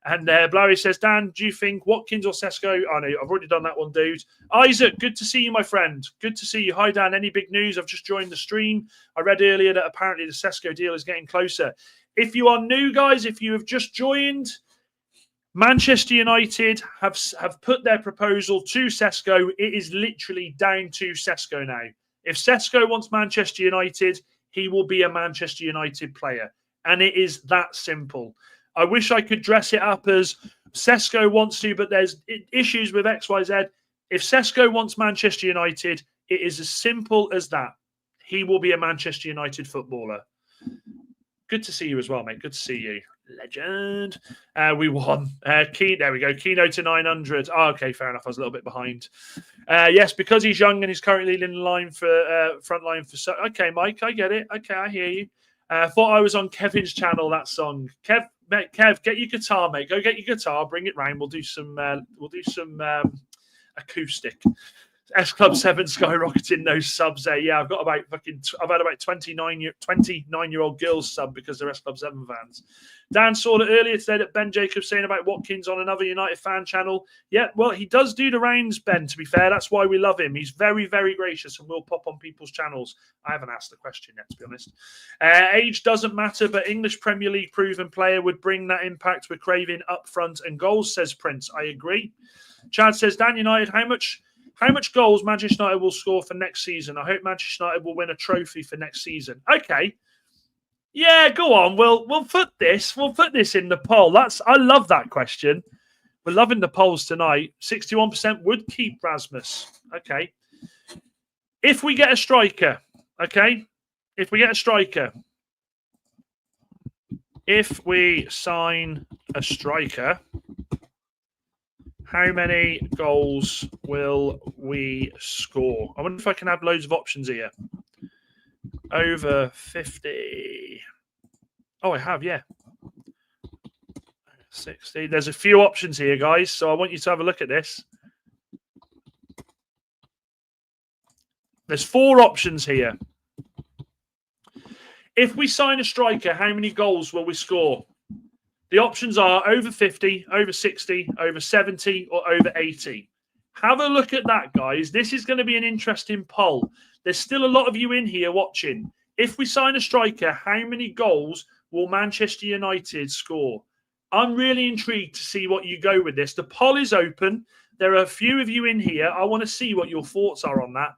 And Blary says, Dan, do you think Watkins or Cesco? Oh, no, I've already done that one, dude. Isaac, good to see you, my friend. Good to see you. Hi, Dan. Any big news? I've just joined the stream. I read earlier that apparently the Cesco deal is getting closer. If you are new, guys, if you have just joined, Manchester United have put their proposal to Cesco. It is literally down to Cesco now. If Cesco wants Manchester United, he will be a Manchester United player. And it is that simple. I wish I could dress it up as Cesco wants to, but there's issues with XYZ. If Cesco wants Manchester United, it is as simple as that. He will be a Manchester United footballer. Good to see you as well, mate. Good to see you. Legend. We won. There we go. Keno to 900. Oh, okay, fair enough. I was a little bit behind. Yes, because he's young and he's currently in line for front line for. Okay, Mike, I get it. Okay, I hear you. Thought I was on Kevin's channel. That song, Kev, get your guitar, mate. Go get your guitar. Bring it round. We'll do some acoustic. S Club 7 skyrocketing those subs there. Yeah, I've had about 29-year-old girls sub because they're S Club 7 fans. Dan saw it earlier today that Ben Jacobs saying about Watkins on another United fan channel. Yeah, well, he does do the rounds, Ben, to be fair. That's why we love him. He's very, very gracious and will pop on people's channels. I haven't asked the question yet, to be honest. Age doesn't matter, but English Premier League proven player would bring that impact we're craving up front and goals, says Prince. I agree. Chad says, Dan United, how much goals Manchester United will score for next season? I hope Manchester United will win a trophy for next season. Okay. Yeah, go on. We'll put this in the poll. I love that question. We're loving the polls tonight. 61% would keep Rasmus. Okay. If we get a striker, if we sign a striker, how many goals will we score? I wonder if I can have loads of options here. Over 50. Oh, I have, yeah. 60. There's a few options here, guys, so I want you to have a look at this. There's 4 options here. If we sign a striker, how many goals will we score? The options are over 50, over 60, over 70, or over 80. Have a look at that, guys. This is going to be an interesting poll. There's still a lot of you in here watching. If we sign a striker, how many goals will Manchester United score? I'm really intrigued to see what you go with this. The poll is open. There are a few of you in here. I want to see what your thoughts are on that.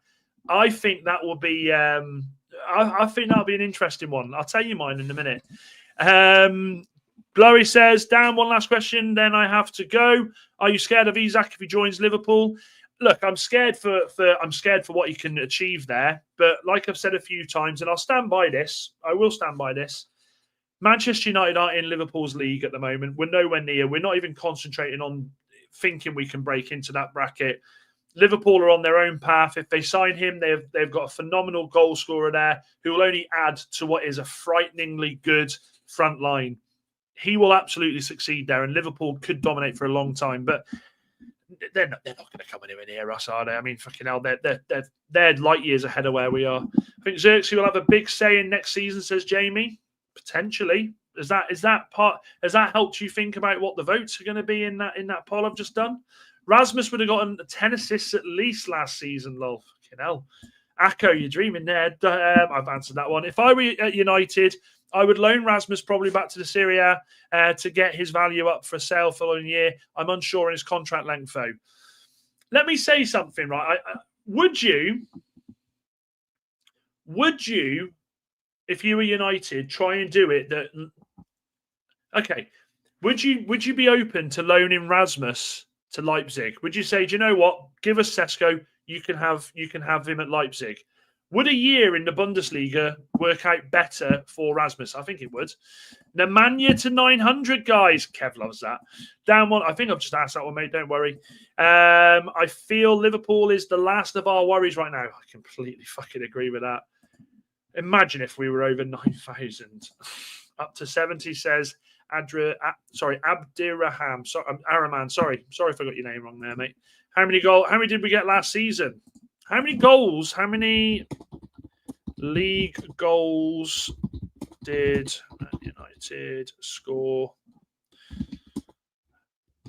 I think that will be I think that'll be an interesting one. I'll tell you mine in a minute. Glory says, Dan, one last question, then I have to go. Are you scared of Isak if he joins Liverpool? Look, I'm scared for what he can achieve there. But like I've said a few times, and I'll stand by this, I will stand by this. Manchester United aren't in Liverpool's league at the moment. We're nowhere near. We're not even concentrating on thinking we can break into that bracket. Liverpool are on their own path. If they sign him, they've got a phenomenal goal scorer there who will only add to what is a frighteningly good front line. He will absolutely succeed there, and Liverpool could dominate for a long time. But they're not going to come anywhere near us, are they? I mean, fucking hell, they're light years ahead of where we are. I think Xerxes will have a big say in next season, says Jamie. Potentially. Has that helped you think about what the votes are going to be in that poll I've just done? Rasmus would have gotten 10 assists at least last season, lol. Fucking hell. Akko, you're dreaming there. I've answered that one. If I were at United, I would loan Rasmus probably back to the Serie A to get his value up for a sale following year. I'm unsure on his contract length, though. Let me say something, right? Would you, if you were United, try and do it? Okay. Would you be open to loaning Rasmus to Leipzig? Would you say, do you know what? Give us Cesco. You can have him at Leipzig. Would a year in the Bundesliga work out better for Rasmus? I think it would. Nemanja to 900, guys. Kev loves that. Down one. I think I've just asked that one, mate. Don't worry. I feel Liverpool is the last of our worries right now. I completely fucking agree with that. Imagine if we were over 9,000. Up to 70, says Abdiraham. Sorry, Araman. Sorry if I got your name wrong there, mate. How many did we get last season? How many goals? How many league goals did Man United score?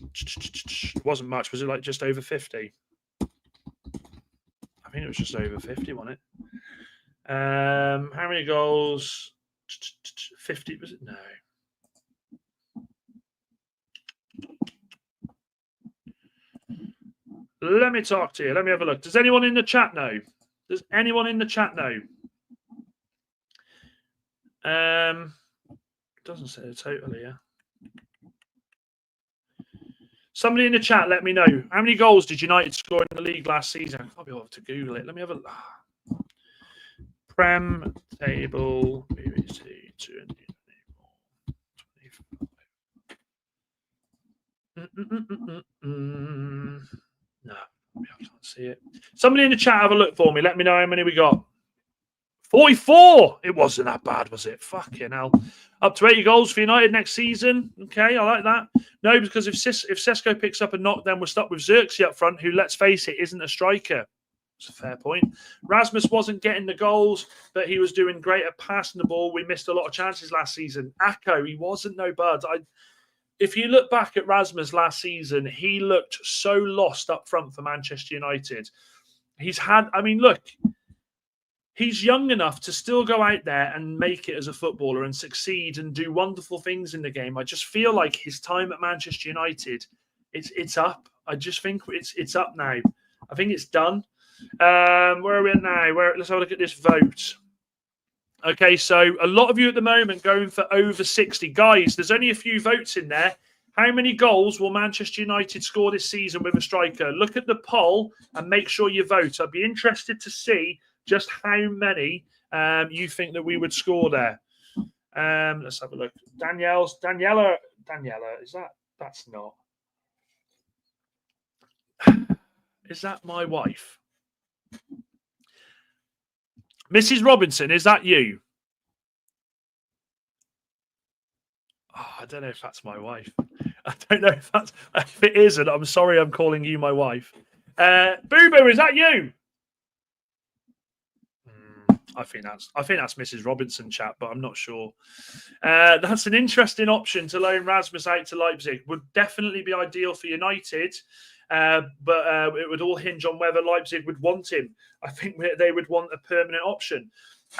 It wasn't much. Was it like just over 50? I think it was just over 50, wasn't it? How many goals? 50, was it? No. Let me talk to you. Let me have a look. Does anyone in the chat know? Does anyone in the chat know? Doesn't say the total here. Somebody in the chat, let me know. How many goals did United score in the league last season? I'll be able to Google it. Let me have a look. Prem table BBC 225. No, I can't see it. Somebody in the chat, have a look for me. Let me know how many we got. 44. It wasn't that bad, was it? Fucking hell. Up to 80 goals for United next season. Okay, I like that. No, because if Cesco picks up a knock, then we're stuck with Xerxes up front, who, let's face it, isn't a striker. It's a fair point. Rasmus wasn't getting the goals, but he was doing great at passing the ball. We missed a lot of chances last season. Akko, he wasn't no bud. If you look back at Rasmus last season, he looked so lost up front for Manchester United. Look, he's young enough to still go out there and make it as a footballer and succeed and do wonderful things in the game. I just feel like his time at Manchester United, it's up. I just think it's up now. I think it's done. Where are we at now? Let's have a look at this vote. Okay, so a lot of you at the moment going for over 60. Guys, there's only a few votes in there. How many goals will Manchester United score this season with a striker? Look at the poll and make sure you vote. I'd be interested to see just how many you think that we would score there. Let's have a look. Daniela, is that's not. Is that my wife? Mrs. Robinson, is that you? Oh, I don't know if that's my wife. I don't know if it isn't. I'm sorry I'm calling you my wife. Boo Boo, is that you? I think that's Mrs. Robinson, chat, but I'm not sure. That's an interesting option to loan Rasmus out to Leipzig. Would definitely be ideal for United, but it would all hinge on whether Leipzig would want him. I think they would want a permanent option,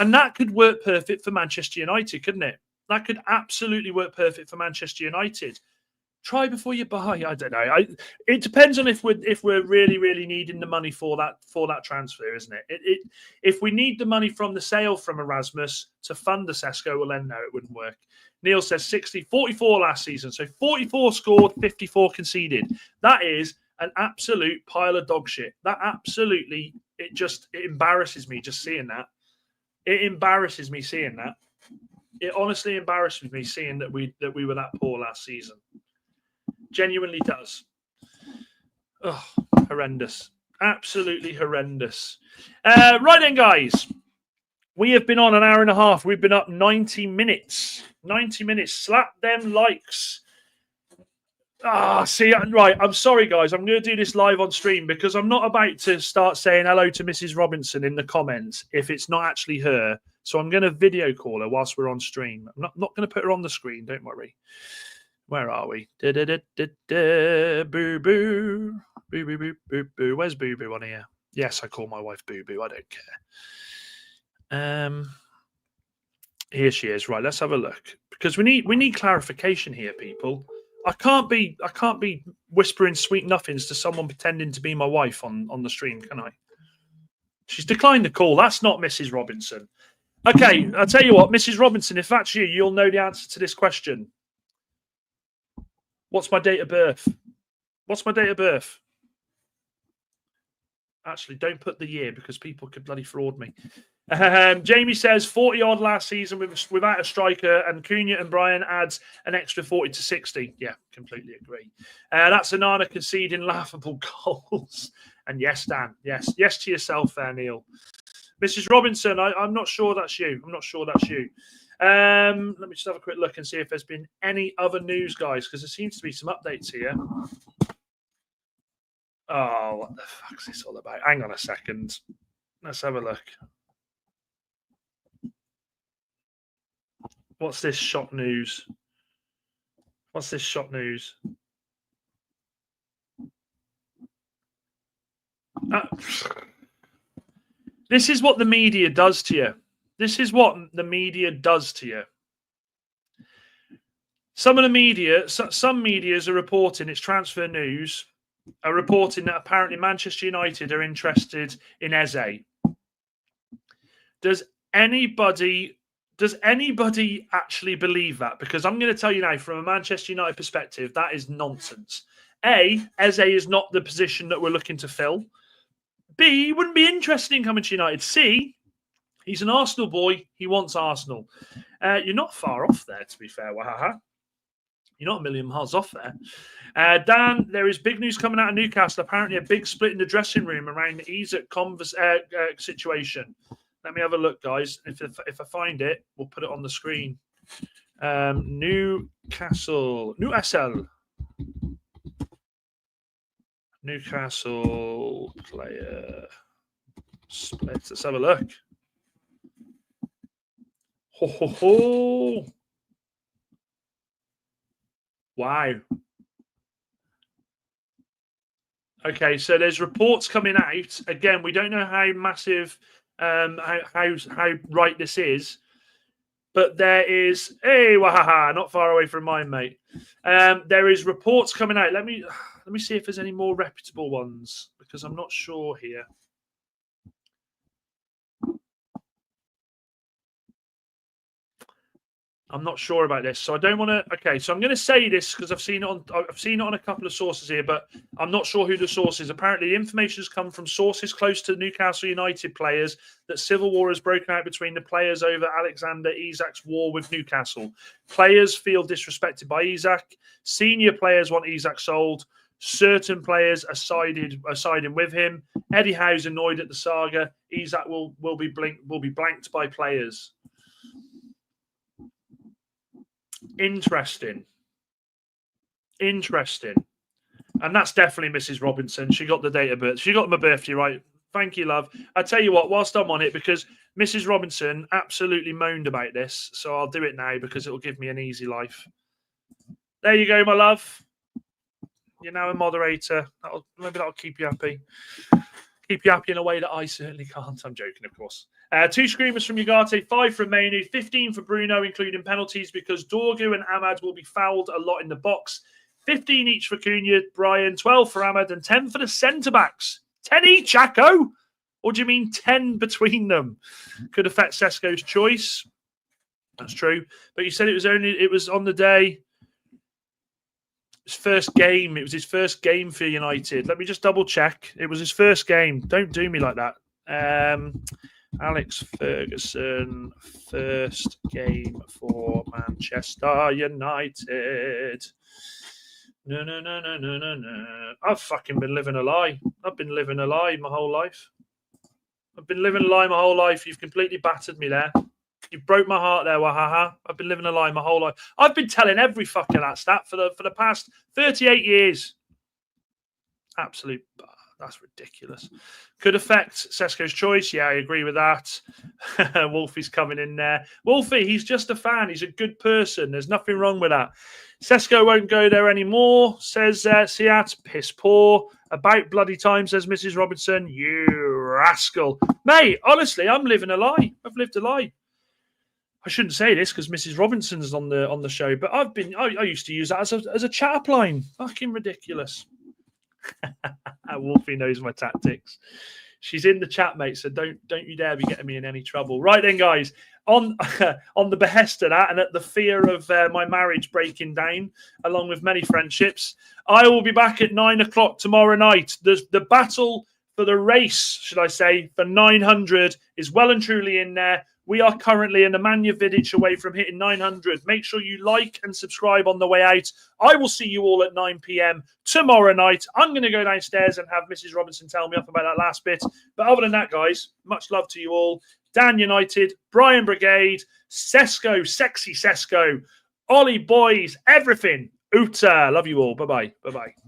and that could work perfect for Manchester United, couldn't it? That could absolutely work perfect for Manchester United. Try before you buy. I don't know. It depends on if we're really needing the money for that transfer, isn't it? If we need the money from the sale from Erasmus to fund the Cesco, well then no, it wouldn't work. Neil says 44 last season, so 44 scored, 54 conceded. That is an absolute pile of dog shit. That absolutely it embarrasses me just seeing that. It embarrasses me seeing that. It honestly embarrasses me seeing that we were that poor last season. Genuinely does. Oh, horrendous. Absolutely horrendous. Right then, guys. We have been on an hour and a half. We've been up 90 minutes. 90 minutes. Slap them likes. Right. I'm sorry, guys. I'm going to do this live on stream because I'm not about to start saying hello to Mrs. Robinson in the comments if it's not actually her. So I'm going to video call her whilst we're on stream. I'm not going to put her on the screen. Don't worry. Where are we? Boo boo. Boo boo boo boo boo. Where's Boo Boo on here? Yes, I call my wife Boo Boo. I don't care. Here she is. Right, let's have a look. Because we need clarification here, people. I can't be whispering sweet nothings to someone pretending to be my wife on the stream, can I? She's declined the call. That's not Mrs. Robinson. Okay, I'll tell you what, Mrs. Robinson, if that's you, you'll know the answer to this question. What's my date of birth? What's my date of birth? Actually, don't put the year because people could bloody fraud me. Jamie says 40-odd last season without a striker, and Cunha and Brian adds an extra 40 to 60. Yeah, completely agree. That's Anana conceding laughable goals. And yes, Dan. Yes to yourself there, Neil. Mrs. Robinson, I'm not sure that's you. Let me just have a quick look and see if there's been any other news, guys, because there seems to be some updates here. Oh, what the fuck's this all about? Hang on a second. Let's have a look. What's this shot news? This is what the media does to you. Some medias are reporting, it's transfer news, are reporting that apparently Manchester United are interested in Eze. Does anybody actually believe that? Because I'm going to tell you now, from a Manchester United perspective, that is nonsense. A, Eze is not the position that we're looking to fill. B, he wouldn't be interested in coming to United. C, he's an Arsenal boy. He wants Arsenal. You're not far off there, to be fair, Wahaha. You're not a million miles off there. Dan, there is big news coming out of Newcastle. Apparently a big split in the dressing room around the Isaac situation. Let me have a look, guys. If I find it, we'll put it on the screen. Newcastle player Splits. Let's have a look. Ho, ho, ho. Wow. Okay, so there's reports coming out. Again, we don't know how massive, how right this is, but there is wahaha, not far away from mine, mate. There is reports coming out. Let me see if there's any more reputable ones because I'm not sure here. I'm not sure about this, so I don't want to. Okay, so I'm going to say this because I've seen it on a couple of sources here, but I'm not sure who the source is. Apparently, the information has come from sources close to Newcastle United players that civil war has broken out between the players over Alexander Isak's war with Newcastle. Players feel disrespected by Isak. Senior players want Isak sold. Certain players are siding with him. Eddie Howe's annoyed at the saga. Isak will be blanked by players. Interesting. And that's definitely Mrs. Robinson. She got the date of birth. She got my birthday right. Thank you, love. I tell you what, whilst I'm on it, because Mrs. Robinson absolutely moaned about this, so I'll do it now because it will give me an easy life. There you go, my love. You're now a moderator. Maybe that'll keep you happy. Keep you happy in a way that I certainly can't. I'm joking, of course. 2 screamers from Ugarte, 5 from Mainu, 15 for Bruno, including penalties because Dorgu and Ahmad will be fouled a lot in the box. 15 each for Cunha, Brian, 12 for Ahmad, and 10 for the centre-backs. 10 each, Acco? Or do you mean 10 between them? Could affect Cesco's choice. That's true. But you said it was on the day. His first game. It was his first game for United. Let me just double check. It was his first game. Don't do me like that. Alex Ferguson, first game for Manchester United. No. I've fucking been living a lie. I've been living a lie my whole life. You've completely battered me there. You broke my heart there, Wahaha. I've been living a lie my whole life. I've been telling every fucking that stat for the past 38 years. Absolute. That's ridiculous. Could affect Cesco's choice. Yeah, I agree with that. Wolfie's coming in there. Wolfie, he's just a fan. He's a good person. There's nothing wrong with that. Cesco won't go there anymore, says Siat. Piss poor. About bloody time, says Mrs. Robinson. You rascal. Mate, honestly, I'm living a lie. I've lived a lie. I shouldn't say this because Mrs. Robinson's on the show, but I used to use that as a chat line. Fucking ridiculous. Wolfie knows my tactics. She's in the chat, mate, so don't you dare be getting me in any trouble. Right then, guys, on the behest of that and at the fear of my marriage breaking down, along with many friendships, I will be back at 9 o'clock tomorrow night. The battle for the race, should I say, for 900 is well and truly in there. We are currently in the Nemanja Vidic away from hitting 900. Make sure you like and subscribe on the way out. I will see you all at 9 p.m. tomorrow night. I'm going to go downstairs and have Mrs. Robinson tell me up about that last bit. But other than that, guys, much love to you all. Dan United, Brian Brigade, Cesco, Sexy Cesco, Ollie Boys, everything. Uta. Love you all. Bye-bye. Bye-bye.